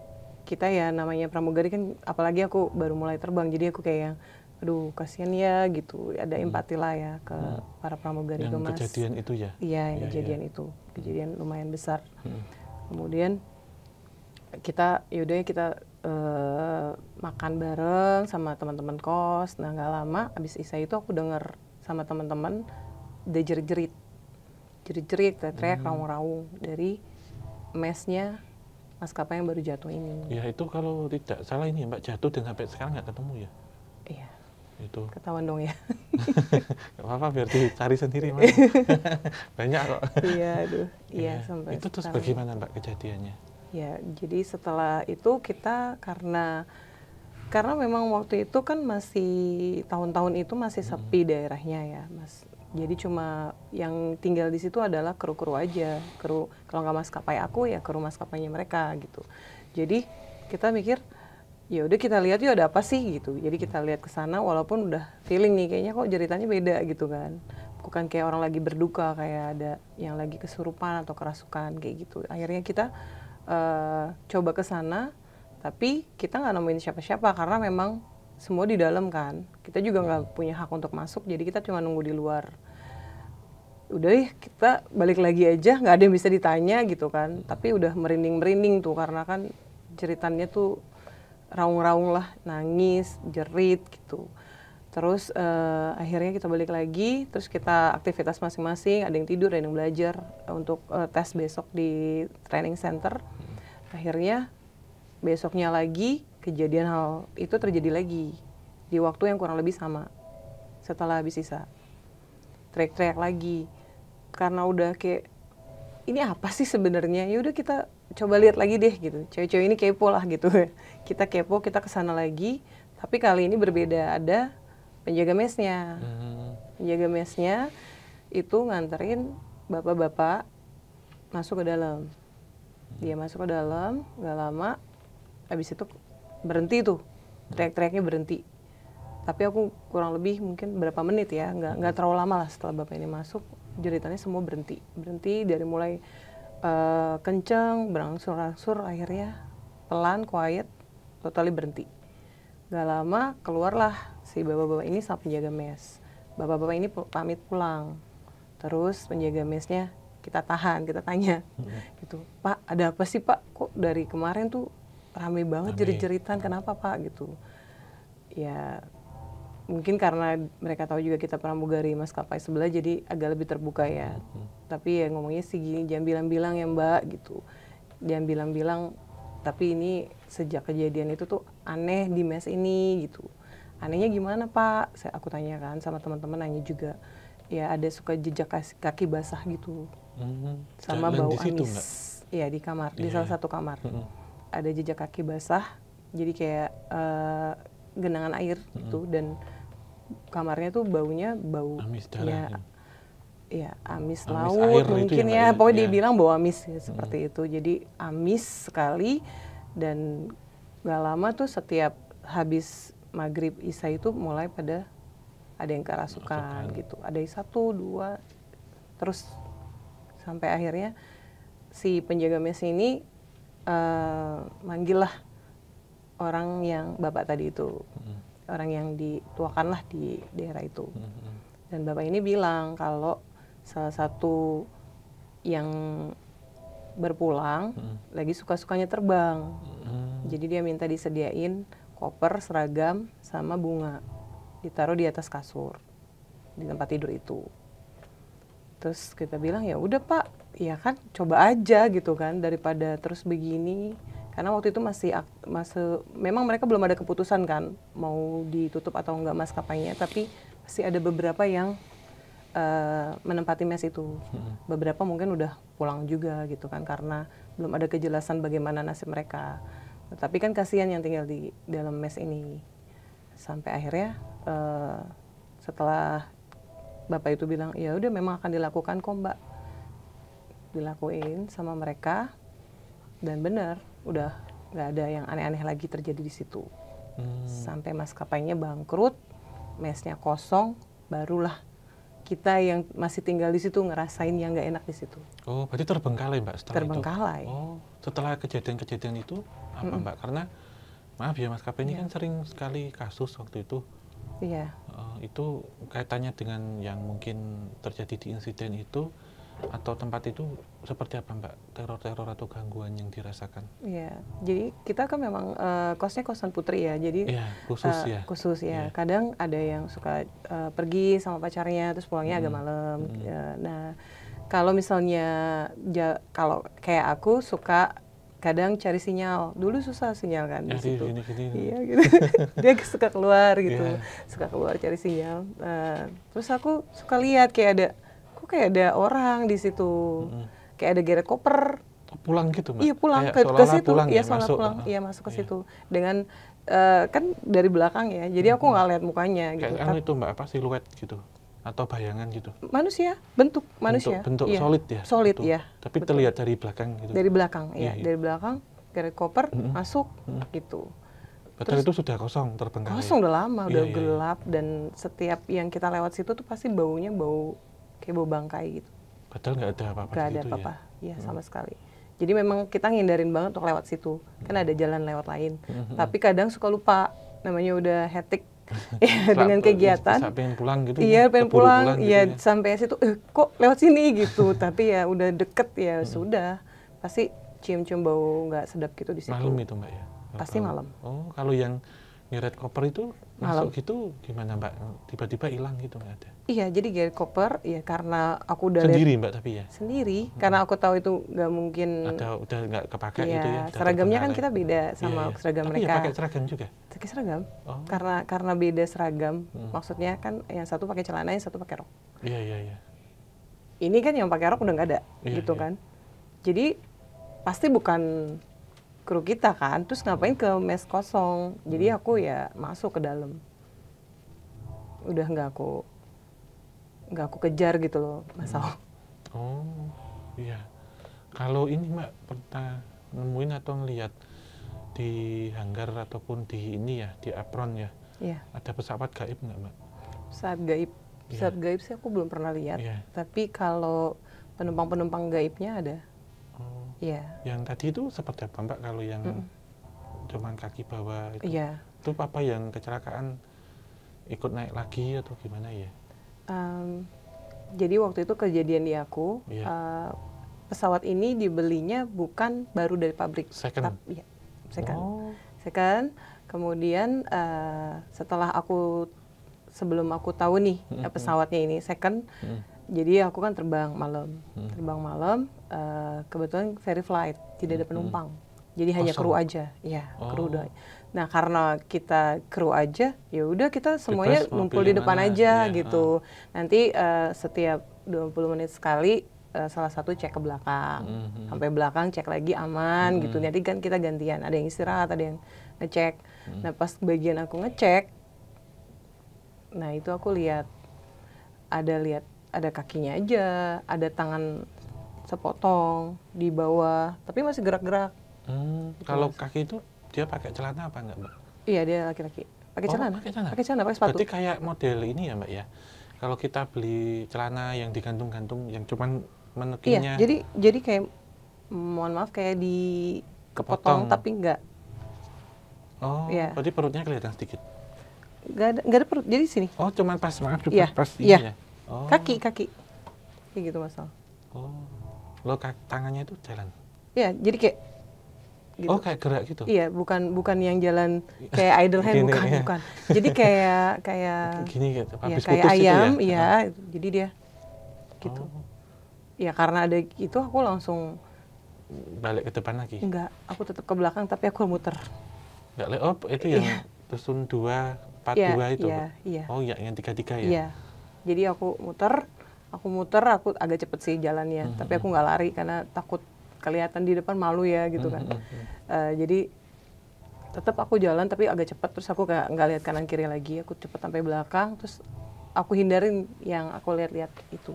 kita ya namanya pramugari kan, apalagi aku baru mulai terbang, jadi aku kayak yang, aduh kasihan ya gitu, ada empati lah ya ke para pramugari. Yang kejadian itu ya? Iya, yang kejadian itu, kejadian lumayan besar. Kemudian kita, yaudah kita makan bareng sama teman-teman kos. Nah nggak lama abis isya itu aku dengar sama teman-teman dia jerit-jerit, teriak, raung-raung dari mesnya maskapai yang baru jatuh ini. Ya itu kalau tidak salah ini Mbak, jatuh dan sampai sekarang nggak ketemu ya? Iya. Itu. Ketahuan dong ya. Gak apa-apa, biar dicari sendiri Mbak. Banyak kok. Iya, aduh. Iya, sampai itu terus sekarang. Bagaimana Mbak kejadiannya? Ya, jadi setelah itu kita karena memang waktu itu kan masih tahun-tahun itu masih sepi daerahnya ya, Mas. Jadi cuma yang tinggal di situ adalah kru-kru aja. Kru, kalau nggak maskapai aku ya kru maskapainya mereka gitu. Jadi kita mikir, ya udah kita lihat yuk ada apa sih gitu. Jadi kita lihat ke sana, walaupun udah feeling nih kayaknya kok jeritannya beda gitu kan. melakukan kayak orang lagi berduka, kayak ada yang lagi kesurupan atau kerasukan kayak gitu. Akhirnya kita coba ke sana, tapi kita nggak nemuin siapa-siapa karena memang semua di dalam kan. Kita juga nggak punya hak untuk masuk, jadi kita cuma nunggu di luar. Udah deh, kita balik lagi aja, nggak ada yang bisa ditanya gitu kan. Tapi udah merinding-merinding tuh karena kan ceritanya tuh raung-raung lah, nangis, jerit gitu. Terus akhirnya kita balik lagi, terus kita aktivitas masing-masing, ada yang tidur, ada yang belajar untuk tes besok di training center. Akhirnya besoknya lagi kejadian hal itu terjadi lagi di waktu yang kurang lebih sama setelah habis Isya. Teriak-teriak lagi karena udah kayak ini apa sih sebenarnya, ya udah kita coba lihat lagi deh gitu. Cewek-cewek ini kepo lah gitu. Kita kepo, kita kesana lagi, tapi kali ini berbeda, ada penjaga mesnya. Penjaga mesnya itu nganterin bapak-bapak masuk ke dalam. Dia masuk ke dalam, nggak lama, habis itu berhenti tuh, teriak-teriaknya berhenti. Tapi aku kurang lebih mungkin berapa menit ya, nggak terlalu lama lah setelah bapak ini masuk, jeritannya semua berhenti dari mulai kenceng, berangsur-angsur, akhirnya pelan, quiet, totally berhenti. Gak lama keluarlah si bapak-bapak ini sama penjaga mes. Bapak-bapak ini pamit pulang, terus penjaga mesnya kita tahan, kita tanya, gitu, Pak ada apa sih Pak? Kok dari kemarin tuh rame banget jerit-jeritan, kenapa Pak? Gitu. Ya mungkin karena mereka tahu juga kita pramugari maskapai sebelah, jadi agak lebih terbuka ya. Tapi ya ngomongnya sih gini, jangan bilang-bilang ya Mbak gitu. Jangan bilang-bilang, tapi ini sejak kejadian itu tuh aneh di mes ini gitu. Anehnya gimana Pak? Aku tanyakan sama teman-teman, nanya juga. Ya ada suka jejak kaki basah gitu. Sama bau amis. Iya di kamar, di salah satu kamar. Ada jejak kaki basah, jadi kayak genangan air gitu, dan kamarnya tuh baunya bau amis darah, ya amis laut mungkin ya, pokoknya dia bilang bau amis ya, seperti itu. Jadi amis sekali, dan gak lama tuh setiap habis maghrib Isya itu mulai pada ada yang kerasukan gitu, ada yang 1, 2, terus sampai akhirnya si penjaga mes ini manggil lah orang yang bapak tadi itu, orang yang dituakan lah di daerah itu. Dan bapak ini bilang kalau salah satu yang berpulang lagi suka-sukanya terbang. Jadi dia minta disediain koper, seragam, sama bunga, ditaruh di atas kasur di tempat tidur itu. Terus kita bilang ya udah Pak, ya kan coba aja gitu kan, daripada terus begini. Karena waktu itu memang mereka belum ada keputusan kan mau ditutup atau enggak maskapainya, tapi masih ada beberapa yang menempati mes itu. Beberapa mungkin udah pulang juga gitu kan, karena belum ada kejelasan bagaimana nasib mereka. Tapi kan kasihan yang tinggal di dalam mes ini. Sampai akhirnya setelah bapak itu bilang ya udah memang akan dilakukan kok Mbak, dilakuin sama mereka, dan benar udah nggak ada yang aneh-aneh lagi terjadi di situ. Sampai maskapainya bangkrut, mesnya kosong, barulah kita yang masih tinggal di situ ngerasain yang nggak enak di situ. Oh, berarti terbengkalai Mbak setelah terbengkalai itu? Oh, setelah kejadian-kejadian itu apa Mbak? Karena maaf ya, maskapai ini kan sering sekali kasus waktu itu. Iya. Itu kaitannya dengan yang mungkin terjadi di insiden itu, atau tempat itu seperti apa Mbak, teror-teror atau gangguan yang dirasakan? Iya, jadi kita kan memang kosnya kosan putri ya, jadi khusus ya. Kadang ada yang suka pergi sama pacarnya terus pulangnya agak malam. Nah, kalau misalnya kalau kayak aku suka kadang cari sinyal, dulu susah sinyal kan di situ. Iya gitu. Dia suka keluar gitu, suka keluar cari sinyal. Terus aku suka lihat kayak ada orang di situ, kayak ada geret koper. Pulang gitu Mbak? Iya pulang ke situ, iya sholat pulang, iya masuk ke situ. Dengan kan dari belakang ya, jadi aku nggak lihat mukanya gitu. Kayak itu Mbak, apa siluet gitu? Atau bayangan gitu? Manusia, bentuk manusia. Bentuk solid ya? Solid ya. Tapi terlihat dari belakang gitu? Dari belakang, iya. Dari belakang, geret koper, masuk gitu. Betul, itu sudah kosong, terbengkalai? Kosong udah lama, udah gelap, dan setiap yang kita lewat situ tuh pasti baunya bau kayak bau bangkai gitu. Padahal nggak ada apa-apa Nggak ada gitu apa-apa, ya sama sekali. Jadi memang kita ngindarin banget untuk lewat situ, kan ada jalan lewat lain. Tapi kadang suka lupa, namanya udah hectic ya, dengan kegiatan. Pengen pulang gitu. Iya, pengen pulang, gitu ya sampai situ, kok lewat sini gitu. Tapi ya udah deket ya sudah, pasti cium-cium bau nggak sedap gitu di situ. Malam itu Mbak ya? Pasti malam. Oh, kalau yang nyeret koper itu Malam. masuk gitu gimana Mbak? Tiba-tiba hilang gitu nggak ada? Iya, jadi geret koper ya karena aku udah Sendiri Mbak tapi ya? Sendiri, karena aku tahu itu nggak mungkin. Udah nggak kepakai Iya, gitu ya? seragamnya kan kita beda sama Iya. seragam Tapi mereka. ya pakai seragam juga? Pakai seragam, Oh. karena beda seragam. Maksudnya kan yang satu pakai celana, yang satu pakai rok. Iya. Ini kan yang pakai rok udah nggak ada, gitu Iya. kan. Jadi pasti bukan kru kita kan, terus ngapain ke mes kosong. Jadi aku ya masuk ke dalam. Udah nggak aku kejar gitu loh, Mas Al. Oh, iya. Kalau ini Mbak pernah nemuin atau ngelihat di hanggar ataupun di ini ya, di apron ya, Iya. ada pesawat gaib nggak Mbak? Pesawat gaib sih aku belum pernah lihat. Iya. Tapi kalau penumpang-penumpang gaibnya ada. Oh, Iya. yang tadi itu seperti apa Mbak kalau yang cuman kaki bawah itu? Iya. Itu apa yang kecelakaan ikut naik lagi atau gimana ya? Jadi waktu itu kejadian di aku, Iya. pesawat ini dibelinya bukan baru dari pabrik. Second? Iya, second. Oh. Second, kemudian setelah sebelum aku tahu nih pesawatnya ini second, jadi aku kan terbang malam. Kebetulan ferry flight, tidak ada penumpang. Jadi hanya kru aja, ya kru doang. Nah karena kita kru aja, ya udah kita semuanya ngumpul di depan aja gitu. Nanti setiap 20 menit sekali salah satu cek ke belakang, sampai belakang cek lagi aman gitu. Nanti kan kita gantian, ada yang istirahat, ada yang ngecek. Nah pas bagian aku ngecek, nah itu aku lihat ada kakinya aja, ada tangan sepotong di bawah, tapi masih gerak-gerak. Kalau kaki itu dia pakai celana apa enggak Mbak? Iya, dia laki-laki. Pakai celana. Pakai celana, pakai sepatu. Berarti kayak model ini ya Mbak ya? Kalau kita beli celana yang digantung-gantung, yang cuman menekinnya. Iya, jadi kayak, mohon maaf, kayak kepotong tapi enggak. Oh, iya. Berarti perutnya kelihatan sedikit? Enggak ada perut, jadi sini. Oh, cuman pas Iya, pas ini ya? Oh. Kaki. Kayak gitu Mas Al. Oh, lo tangannya itu jalan? Iya, jadi kayak gitu. Oh, kayak gerak gitu? Iya, bukan yang jalan kayak idle hand, Gini, bukan. Jadi kayak gini gitu, habis kayak putus ayam, itu ya? iya. Jadi dia gitu. Oh. Ya karena ada itu aku langsung Balik ke depan lagi? enggak, aku tetap ke belakang tapi aku muter. Enggak, itu yang Dusun 242 itu? Iya. Oh iya, yang 33 ya? Iya. Jadi aku muter, aku agak cepet sih jalannya, tapi aku nggak lari karena takut kelihatan di depan, malu ya gitu kan. Jadi tetap aku jalan tapi agak cepat, terus aku nggak lihat kanan kiri lagi, aku cepet sampai belakang, terus aku hindarin yang aku lihat-lihat itu.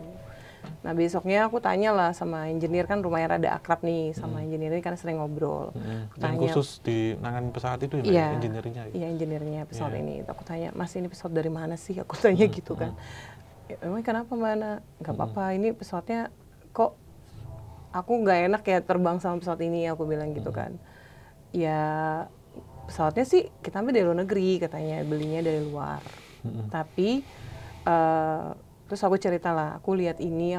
Nah besoknya aku tanya lah sama engineer, kan lumayan rada akrab nih sama engineer ini karena sering ngobrol. Yang khusus di nangan pesawat itu ya, iya, engineer-nya? Iya, engineer-nya pesawat ini. Aku tanya, Mas ini pesawat dari mana sih? Aku tanya gitu kan. Emang kenapa Mbak Ana? Gak apa-apa, ini pesawatnya kok aku nggak enak ya terbang sama pesawat ini, aku bilang gitu kan. Ya pesawatnya sih kita ambil dari luar negeri katanya, belinya dari luar. Tapi terus aku cerita lah, aku lihat ini.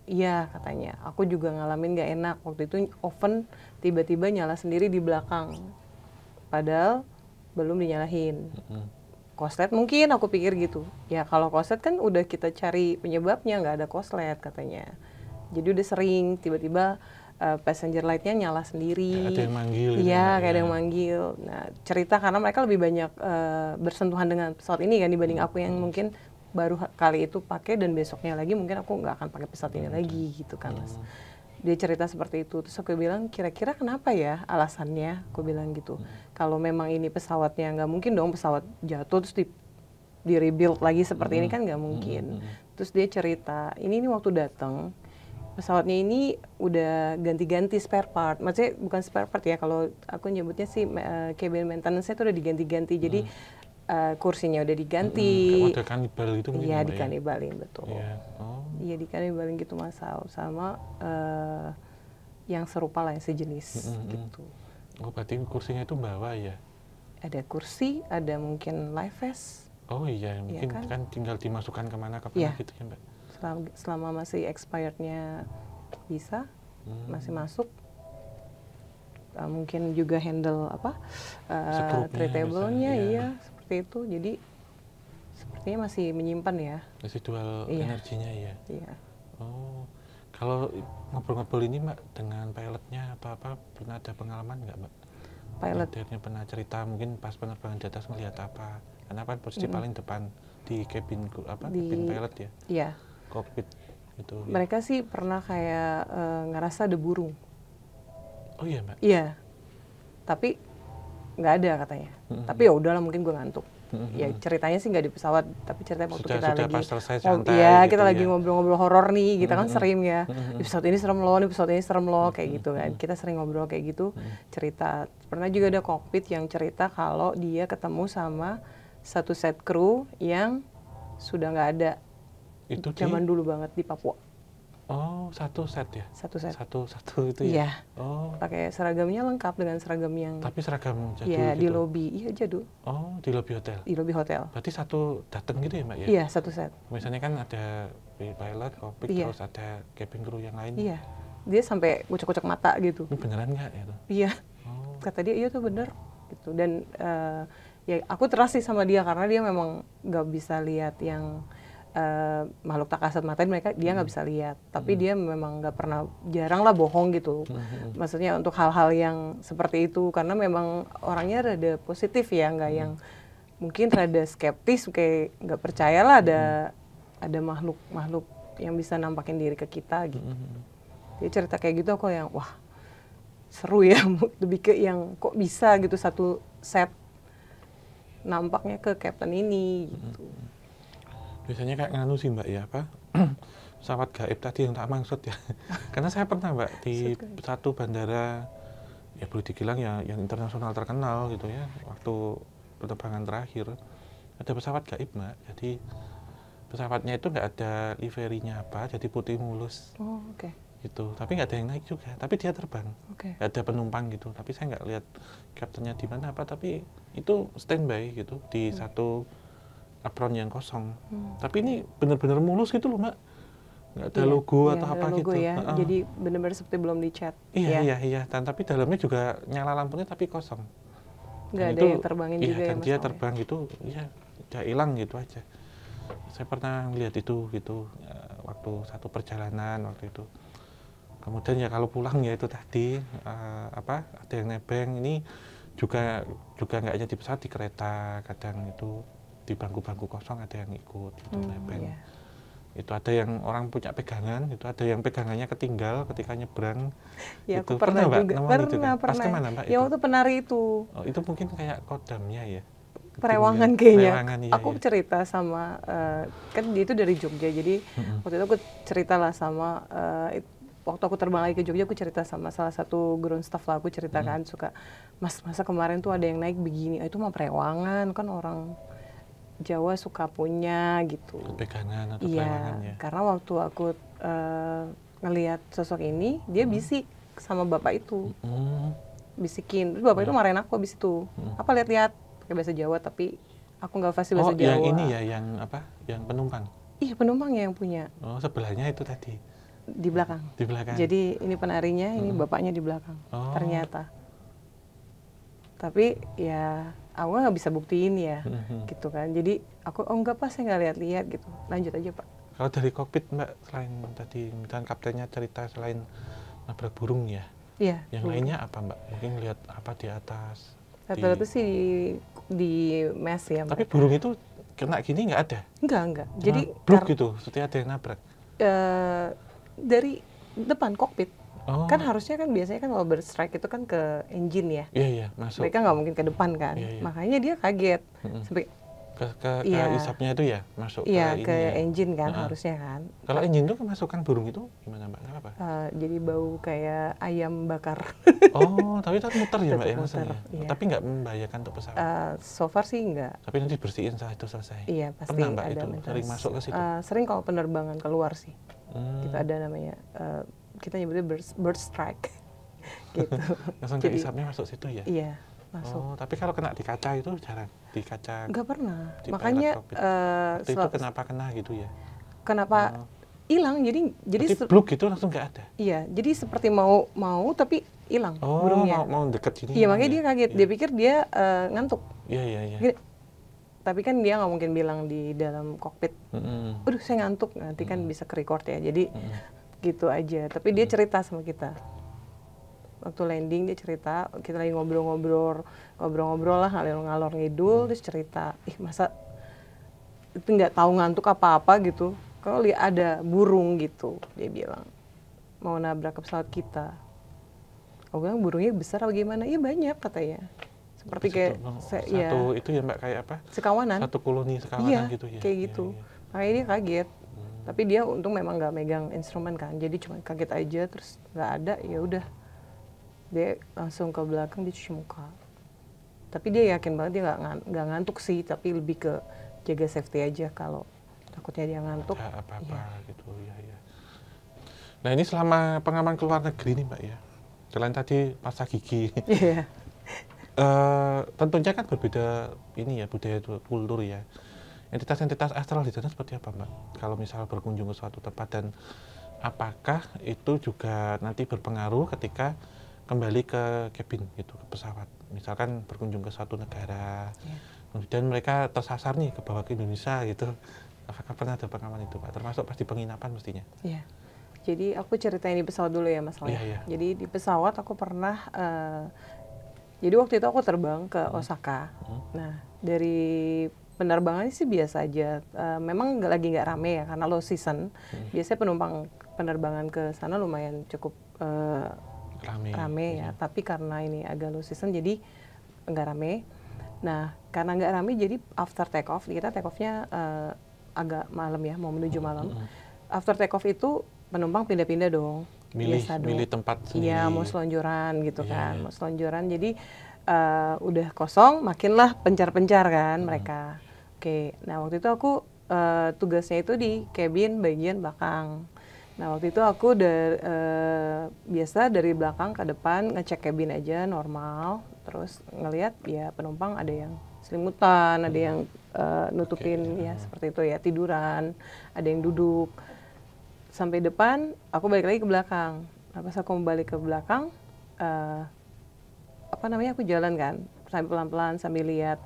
Iya katanya, aku juga ngalamin nggak enak waktu itu, oven tiba-tiba nyala sendiri di belakang, padahal belum dinyalain. Koslet mungkin, aku pikir gitu. Ya kalau koslet kan udah kita cari penyebabnya, nggak ada koslet katanya. Jadi udah sering tiba-tiba passenger light-nya nyala sendiri. Kayak ada yang manggil. Iya, kayak ada yang manggil. Nah cerita karena mereka lebih banyak bersentuhan dengan pesawat ini kan dibanding aku yang mungkin baru kali itu pakai, dan besoknya lagi mungkin aku nggak akan pakai pesawat ini lagi gitu kan Mas. Dia cerita seperti itu, terus aku bilang kira-kira kenapa ya alasannya, aku bilang gitu. Kalau memang ini pesawatnya, nggak mungkin dong pesawat jatuh terus di rebuild lagi seperti ini kan, nggak mungkin. Terus dia cerita, ini waktu datang pesawatnya ini udah ganti-ganti spare part, maksudnya bukan spare part ya, kalau aku nyebutnya sih cabin maintenance-nya itu udah diganti-ganti. Jadi kursinya udah diganti. Kayak model kanibal gitu mungkin. Iya, dikanibalin, betul. Iya. Oh. Iya, dikanibalin gitu Mas Al, sama yang serupa lah, yang sejenis gitu. Oh, berarti kursinya itu bawah ya? Ada kursi, ada mungkin live vest. Oh iya, mungkin ya kan tinggal dimasukkan kemana gitu ya Mbak? Selama masih expirednya bisa, masih masuk. Mungkin juga handle treatable-nya, iya seperti itu. Jadi sepertinya masih menyimpan ya. Residual energinya ya. Iya. Oh, kalau ngobrol-ngobrol ini Mbak dengan pilotnya atau apa, pernah ada pengalaman nggak Mbak? Pilotnya pernah cerita mungkin pas penerbangan di atas melihat apa? Karena kan posisi paling depan di cabin cabin pilot ya. Iya. Kokpit itu. Mereka sih pernah kayak ngerasa ada burung. Oh iya Mbak. Iya. Tapi nggak ada katanya. Tapi ya udahlah, mungkin gue ngantuk. Ya ceritanya sih nggak di pesawat, tapi ceritanya waktu kita lagi kita lagi ngobrol-ngobrol horor nih, kita kan sering ya, di pesawat ini serem loh, di pesawat ini serem loh, kayak gitu kan. Kita sering ngobrol kayak gitu, cerita. Pernah juga ada kokpit yang cerita kalau dia ketemu sama satu set kru yang sudah nggak ada. Itu zaman dulu banget di Papua. Oh, satu set ya? Satu itu ya? Iya. Oh. Pakai seragamnya lengkap dengan seragam yang... Tapi seragam jadul gitu? Di gitu? Lobi. Iya, jadul. Oh, di lobi hotel? Di lobi hotel. Berarti satu datang gitu ya Mbak ya? Iya, satu set. Misalnya kan ada pilot, kokpit, terus ada cabin crew yang lain. Iya. Dia sampai kucek-kucek mata gitu. Ini beneran nggak ya? Iya. Oh. Kata dia, iya tuh bener. Gitu. Dan ya aku terasi sama dia karena dia memang nggak bisa lihat yang... makhluk tak kasat mata dia nggak bisa lihat, tapi dia memang nggak pernah, jarang lah bohong gitu. Maksudnya untuk hal-hal yang seperti itu, karena memang orangnya rada positif ya, nggak yang mungkin rada skeptis, kayak nggak percaya lah ada makhluk yang bisa nampakin diri ke kita gitu. Dia cerita kayak gitu, aku yang wah seru ya, lebih ke yang kok bisa gitu satu set nampaknya ke kapten ini gitu. Biasanya kayak nganu sih Mbak ya, pesawat gaib tadi yang tak maksud ya. Karena saya pernah Mbak di satu bandara, ya boleh dibilang ya yang internasional terkenal gitu ya, waktu penerbangan terakhir ada pesawat gaib Mbak. Jadi pesawatnya itu nggak ada liverinya jadi putih mulus. Oh, oke. Gitu. Tapi nggak ada yang naik juga, tapi dia terbang. Nggak ada penumpang gitu. Tapi saya nggak lihat kaptennya di mana tapi itu standby gitu di satu apron yang kosong. Tapi ini benar-benar mulus gitu loh Mbak. Nggak ada logo atau apa logo gitu. Ya. Jadi benar-benar seperti belum dicat. Iya. Dan tapi dalamnya juga nyala lampunya tapi kosong. Nggak ada yang terbangin juga ya Mas. Dia terbang gitu, ya udah hilang gitu aja. Saya pernah lihat itu gitu waktu satu perjalanan waktu itu. Kemudian ya kalau pulang ya itu tadi ada yang nebeng, ini juga nggak hanya di pesawat, di kereta kadang itu di bangku-bangku kosong ada yang ikut itu nebeng. Iya. Itu ada yang orang punya pegangan, itu ada yang pegangannya ketinggal ketika nyebrang. Ya, itu aku pernah juga. Pernah. Pas kemana Mbak? Ya waktu penari itu. Oh, itu mungkin kayak kodamnya ya? Perewangan kayaknya. Iya, aku cerita sama, kan dia itu dari Jogja, jadi waktu itu aku cerita lah sama, waktu aku terbang lagi ke Jogja, aku cerita sama salah satu ground staff lah, aku ceritakan suka, Mas, masa kemarin tuh ada yang naik begini, itu mah perewangan, kan orang Jawa suka punya gitu. Pegangan atau perewangan ya? Karena waktu aku ngelihat sosok ini, dia bisik sama bapak itu. Bisikin, terus bapak itu marahin aku abis itu. Apa lihat-lihat, pakai bahasa Jawa, tapi aku nggak fasih bahasa Jawa. Oh, yang ini ya, yang penumpang? Iya, penumpangnya yang punya. Oh, sebelahnya itu tadi? Di belakang. Di belakang? Jadi ini penarinya, ini bapaknya di belakang, ternyata. Tapi ya aku nggak bisa buktiin ya, gitu kan. Jadi aku, enggak Pak, saya nggak lihat-lihat gitu. Lanjut aja Pak. Kalau dari kokpit Mbak, selain tadi misalnya kaptennya cerita selain nabrak burung ya, yang lainnya apa Mbak? Mungkin lihat apa di atas? Rata-rata sih di mes ya. Tapi burung itu kena gini nggak ada? Enggak. Jadi bluk gitu, setiap ada yang nabrak? Dari depan kokpit. Kan harusnya kan biasanya kan kalau berstrike itu kan ke engine ya. Iya, masuk. Mereka nggak mungkin ke depan kan. Makanya dia kaget. Sampai ke isapnya itu ya, masuk iya, ke ke ini ya. engine kan harusnya kan. Kalau engine itu kemasukan burung itu gimana Mbak? Nggak apa? Jadi bau kayak ayam bakar. Oh, tapi itu muter ya Mbak ya Tetap langsung muter, ya? iya. Tapi nggak membahayakan untuk pesawat? So far sih enggak. Tapi nanti bersihin setelah itu selesai? Iya, pasti Pernah Mbak ada itu maintenance. sering masuk ke situ? Sering kalau penerbangan keluar sih. Kita ada namanya, kita nyebutnya bird strike. Gitu. Langsung ke isapnya masuk situ ya? Iya, masuk. Oh, tapi kalau kena di kaca itu jarang? Di kaca? Nggak pernah. Di Makanya itu kenapa kena gitu ya? Kenapa hilang? Jadi bluk gitu langsung nggak ada? Iya, jadi seperti mau tapi hilang burungnya. Mau deket sini? Iya, makanya dia kaget. Dia pikir dia ngantuk. Iya. Gini, tapi kan dia nggak mungkin bilang di dalam kokpit, aduh saya ngantuk, nanti kan bisa ke-record ya. Jadi gitu aja. Tapi dia cerita sama kita. Waktu landing dia cerita, kita lagi ngobrol-ngobrol lah, ngalor ngidul, terus cerita, masa itu nggak tahu ngantuk apa-apa gitu. Kalau lihat ada burung gitu, dia bilang mau nabrak ke pesawat kita. Aku bilang burungnya besar apa gimana? Iya banyak katanya. Seperti kayak satu itu ya Mbak kayak apa? Sekawanan. Satu koloni sekawanan gitu ya. Kayak gitu. Makanya dia kaget. Tapi dia untung memang nggak megang instrumen kan. Jadi cuma kaget aja terus nggak ada, ya udah. Dia langsung ke belakang dia cuci muka. Tapi dia yakin banget dia nggak ngantuk sih, tapi lebih ke jaga safety aja kalau takutnya dia ngantuk. Apa-apa gitu ya. Nah ini selama pengaman ke luar negeri nih Mbak ya. Selain tadi pasang gigi. Iya. Tentunya kan berbeda ini ya budaya kultur ya. Entitas-entitas astral di sana seperti apa Mbak? Kalau misal berkunjung ke suatu tempat dan apakah itu juga nanti berpengaruh ketika kembali ke cabin gitu, ke pesawat. Misalkan berkunjung ke suatu negara, kemudian mereka tersasar nih ke bawah ke Indonesia gitu. Apakah pernah ada pengalaman itu Pak? Termasuk pasti penginapan mestinya. Iya. Jadi aku ceritain di pesawat dulu ya Mas Lea. Iya. Jadi di pesawat aku pernah, jadi waktu itu aku terbang ke Osaka. Nah dari penerbangannya sih biasa aja. Memang lagi nggak rame ya karena low season. Biasanya penumpang penerbangan ke sana lumayan cukup rame ya, tapi karena ini agak low season jadi nggak rame. Nah karena nggak rame jadi after take off, kita take offnya agak malam ya, mau menuju malam. After take off itu penumpang pindah-pindah dong. Milih tempat sendiri. Iya, mau selonjoran gitu kan, mau selonjoran. Jadi udah kosong, makinlah pencar-pencar kan mereka. Oke, nah waktu itu aku tugasnya itu di cabin bagian belakang. Nah waktu itu aku biasa dari belakang ke depan ngecek cabin aja normal, terus ngelihat ya penumpang ada yang selimutan, ada yang nutupin ya seperti itu ya, tiduran, ada yang duduk. Sampai depan, aku balik lagi ke belakang. Nah, pas aku balik ke belakang, aku jalan kan, sambil pelan-pelan sambil lihat,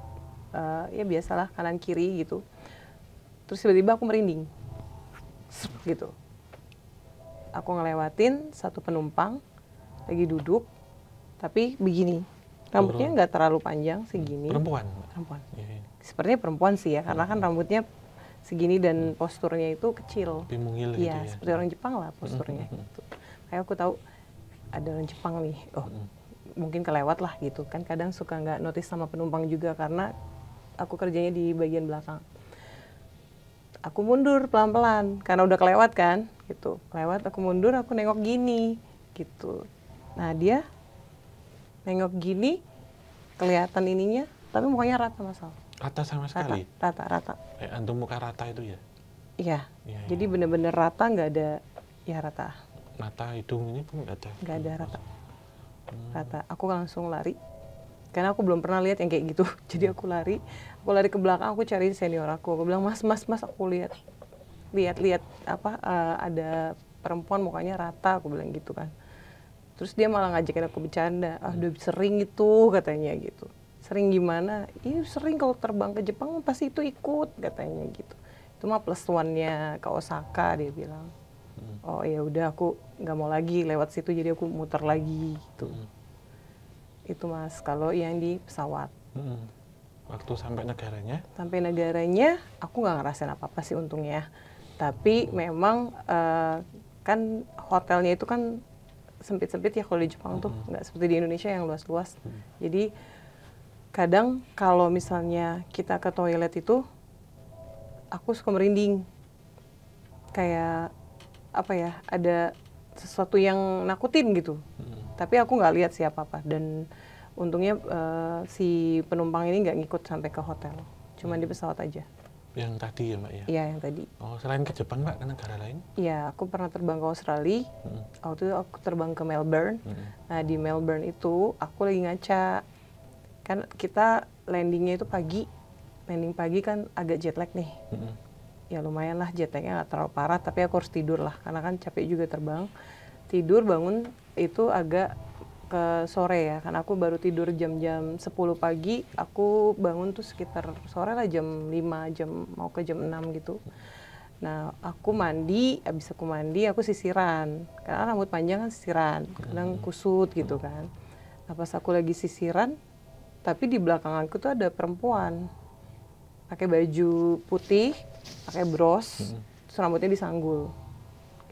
ya biasalah kanan kiri gitu. Terus tiba-tiba aku merinding, gitu. Aku ngelewatin satu penumpang lagi duduk, tapi begini, rambutnya nggak terlalu panjang segini. Perempuan. Sepertinya perempuan sih ya, karena kan rambutnya segini dan posturnya itu kecil. Lebih mungil gitu ya. Seperti orang Jepang lah posturnya. Gitu. Kayak aku tahu ada orang Jepang nih, mungkin kelewat lah gitu kan. Kadang suka nggak notice sama penumpang juga karena aku kerjanya di bagian belakang. Aku mundur pelan-pelan karena udah kelewat kan, gitu. Kelewat, aku mundur, aku nengok gini, gitu. Nah dia nengok gini, kelihatan ininya, tapi mukanya rata masal. Rata sama sekali? Rata. Antum muka rata itu ya? Iya. Jadi bener-bener rata, nggak ada, ya rata. Mata, hidung ini pun nggak ada? Nggak ada rata. Rata. Aku langsung lari. Karena aku belum pernah lihat yang kayak gitu. Jadi aku lari ke belakang, aku cari senior aku bilang, mas, aku lihat ada perempuan mukanya rata, aku bilang gitu kan. Terus dia malah ngajakin aku bercanda, udah sering itu katanya gitu. Sering gimana? Iya sering, kalau terbang ke Jepang pasti itu ikut katanya gitu. Itu mah plus one-nya ke Osaka, dia bilang. Oh ya udah, aku nggak mau lagi lewat situ, jadi aku muter lagi gitu. Itu Mas, kalau yang di pesawat. Waktu sampai negaranya? Sampai negaranya, aku nggak ngerasain apa-apa sih untungnya. Tapi memang kan hotelnya itu kan sempit-sempit ya kalau di Jepang tuh, nggak seperti di Indonesia yang luas-luas. Jadi kadang kalau misalnya kita ke toilet itu, aku suka merinding. Kayak apa ya, ada sesuatu yang nakutin gitu. Tapi aku nggak lihat siapa apa. Dan untungnya si penumpang ini nggak ngikut sampai ke hotel. Cuma di pesawat aja. Yang tadi ya Mbak ya? Iya, yang tadi. Oh, selain ke Jepang Mbak, ke negara lain? Iya, aku pernah terbang ke Australia. Waktu itu aku terbang ke Melbourne. Nah, di Melbourne itu aku lagi ngaca. Kan kita landingnya itu pagi. Landing pagi kan agak jet lag nih. Ya lumayan lah, jet lagnya nggak terlalu parah, tapi aku harus tidur lah. Karena kan capek juga terbang. Tidur, bangun itu agak ke sore ya, karena aku baru tidur jam-jam 10 pagi, aku bangun tuh sekitar sore lah jam 5, mau ke jam 6 gitu. Nah, aku mandi, abis aku mandi, aku sisiran. Karena rambut panjang kan sisiran, kadang kusut gitu kan. Nah, pas aku lagi sisiran, tapi di belakang aku tuh ada perempuan. Pakai baju putih, pakai bros, terus rambutnya disanggul.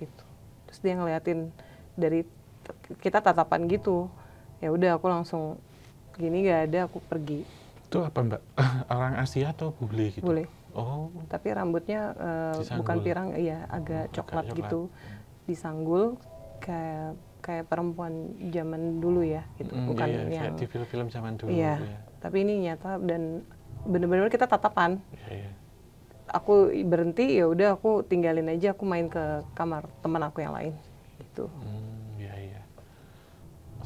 Gitu. Terus dia ngeliatin dari kita tatapan gitu. Ya udah aku langsung gini, gak ada, aku pergi. Itu apa Mbak? Orang Asia atau bule gitu? Bule. Oh. Tapi rambutnya bukan pirang, ya agak coklat gitu. Disanggul kayak perempuan zaman dulu ya gitu. Bukan iya, yang kayak di film-film zaman dulu. Iya. Ya. Tapi ini nyata dan bener-bener kita tatapan. Iya. Aku berhenti, ya udah aku tinggalin aja, aku main ke kamar teman aku yang lain gitu. Iya.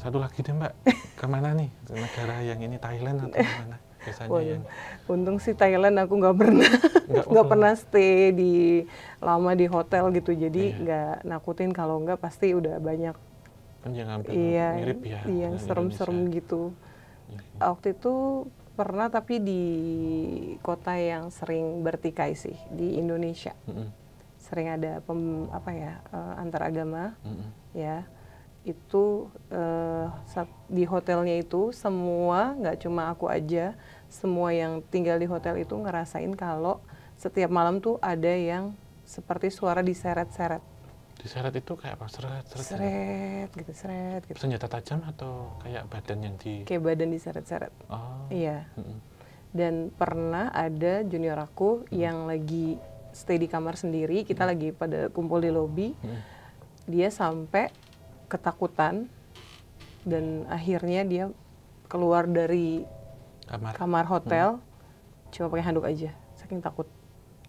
Satu lagi deh Mbak, kemana nih? Negara yang ini, Thailand atau mana? Biasanya yang... Untung sih Thailand aku nggak pernah stay lama di hotel gitu, jadi nggak nakutin. Kalau nggak pasti udah banyak. Kan jangan mirip ya. Yang serem-serem gitu. Waktu itu pernah, tapi di kota yang sering bertikai sih di Indonesia. Sering ada antar agama, ya. Itu di hotelnya itu semua, nggak cuma aku aja, semua yang tinggal di hotel itu ngerasain kalau setiap malam tuh ada yang seperti suara diseret-seret. Diseret itu kayak apa? Seret gitu. Senjata tajam atau kayak badan yang kayak badan diseret-seret. Oh. Iya. Dan pernah ada junior aku yang lagi stay di kamar sendiri, kita lagi pada kumpul di lobi, dia sampai ketakutan dan akhirnya dia keluar dari kamar hotel cuma pakai handuk aja, saking takut.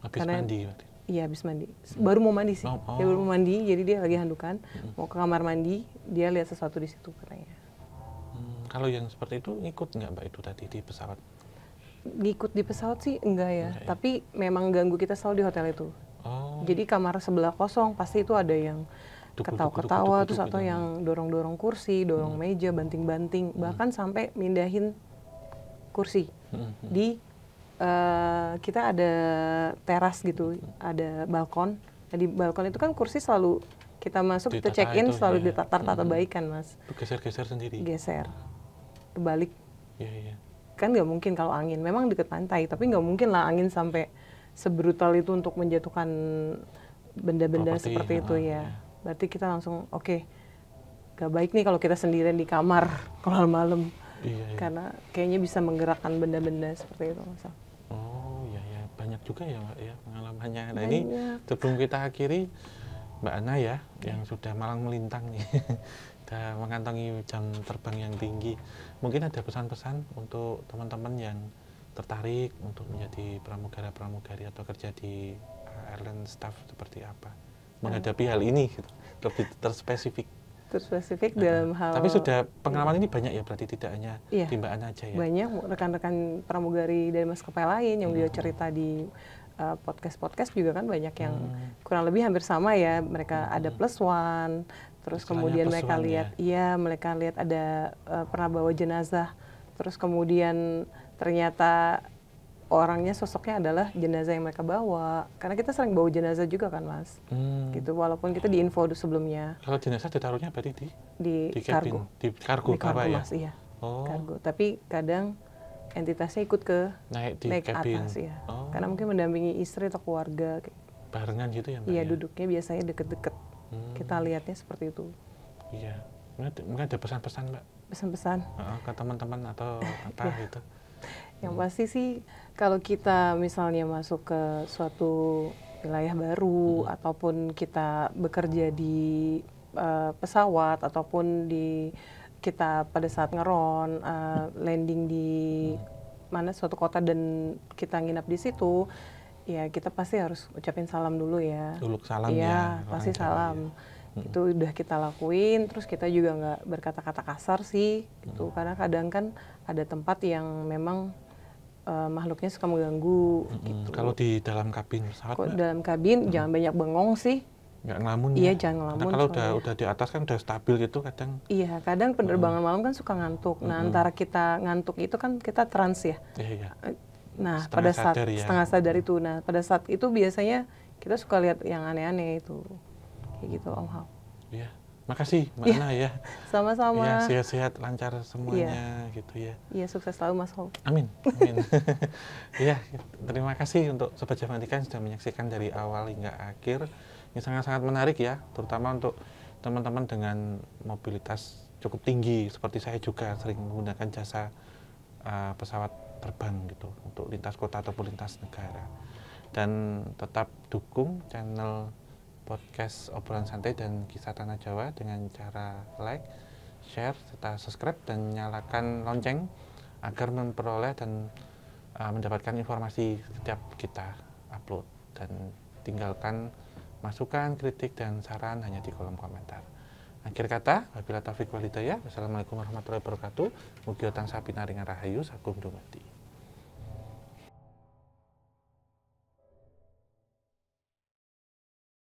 Habis mandi berarti? Iya, habis mandi. Baru mau mandi sih. Dia baru mau mandi, jadi dia lagi handukan, mau ke kamar mandi, dia lihat sesuatu di situ katanya. Kalau yang seperti itu ngikut nggak Mbak itu tadi di pesawat? Ngikut di pesawat sih enggak ya, tapi memang ganggu kita selalu di hotel itu. Jadi kamar sebelah kosong, pasti itu ada yang ketawa-ketawa, terus atau yang dorong-dorong kursi, dorong meja, banting-banting, bahkan sampai mindahin kursi. Kita ada teras gitu, ada balkon. Nah, di balkon itu kan kursi selalu kita masuk, kita check in, selalu ditata baik kan Mas. Itu geser-geser sendiri? Geser, kebalik. Iya. Kan nggak mungkin kalau angin, memang dekat pantai, tapi nggak mungkin lah angin sampai sebrutal itu untuk menjatuhkan benda-benda seperti itu ya. Berarti kita langsung oke, gak baik nih kalau kita sendirian di kamar kalau malam. Iya. Karena kayaknya bisa menggerakkan benda-benda seperti itu Mas. Oh iya, banyak juga ya Mbak ya pengalamannya. Nah ini sebelum kita akhiri, Mbak Ana ya, yang sudah malang melintang nih, sudah mengantongi jam terbang yang tinggi. Mungkin ada pesan-pesan untuk teman-teman yang tertarik untuk menjadi pramugara-pramugari atau kerja di airline staff seperti apa menghadapi hal ini gitu, lebih terspesifik dalam hal. Tapi sudah pengalaman ini banyak ya, berarti tidak hanya di Mbak Ana aja ya. Banyak rekan-rekan pramugari dari maskapai lain yang dia cerita di podcast juga kan banyak yang kurang lebih hampir sama ya. Mereka ada plus one, terus kemudian mereka lihat mereka lihat ada pernah bawa jenazah, terus kemudian ternyata orangnya sosoknya adalah jenazah yang mereka bawa. Karena kita sering bawa jenazah juga kan Mas. Gitu, walaupun kita di info sebelumnya. Kalau jenazah ditaruhnya berarti di kargo. Di kargo ya? Mas, iya. Kargo. Tapi kadang entitasnya ikut naik atas ya. Karena mungkin mendampingi istri atau keluarga. Barengan gitu ya Mbak? Iya, duduknya biasanya deket-deket. Kita lihatnya seperti itu. Iya. Mungkin ada pesan-pesan Mbak? Pesan-pesan? Ke teman-teman atau apa gitu? Yang pasti sih kalau kita misalnya masuk ke suatu wilayah baru ataupun kita bekerja di pesawat ataupun di kita pada saat ngeron landing di mana suatu kota dan kita nginap di situ, ya kita pasti harus ucapin salam dulu ya. Dulu salam ya. ya. Pasti salam. Itu udah kita lakuin, terus kita juga nggak berkata-kata kasar sih, gitu. Karena kadang kan ada tempat yang memang makhluknya suka mengganggu. Gitu. Kalau di dalam kabin pesawat, Kok dalam kabin jangan banyak bengong sih. Nggak ngelamun Iya, ya? jangan ngelamun. Karena kalau udah di atas kan udah stabil gitu kadang. Iya, kadang penerbangan malam kan suka ngantuk. Nah, antara kita ngantuk itu kan kita trans ya. Iya. Nah, Setengah pada saat sadar ya. setengah sadar itu, nah pada saat itu biasanya kita suka lihat yang aneh-aneh itu, kayak gitu Om Hao. Iya, makasih Mbak Ana ya. Sama-sama. Ya, sehat-sehat, lancar semuanya gitu ya. Iya, sukses selalu Mas Hao. Amin. Iya, terima kasih untuk Sobat Javanika yang sudah menyaksikan dari awal hingga akhir. Ini sangat-sangat menarik ya, terutama untuk teman-teman dengan mobilitas cukup tinggi seperti saya juga sering menggunakan jasa pesawat terbang gitu untuk lintas kota ataupun lintas negara. Dan tetap dukung channel podcast Obrolan Santai dan Kisah Tanah Jawa dengan cara like, share, serta subscribe dan nyalakan lonceng agar memperoleh dan mendapatkan informasi setiap kita upload. Dan tinggalkan masukan, kritik, dan saran hanya di kolom komentar. Akhir kata, wabillahi taufiq wal hidayah. Wassalamualaikum warahmatullahi wabarakatuh. Mugi tansah pinaringan rahayu sakum dumadi.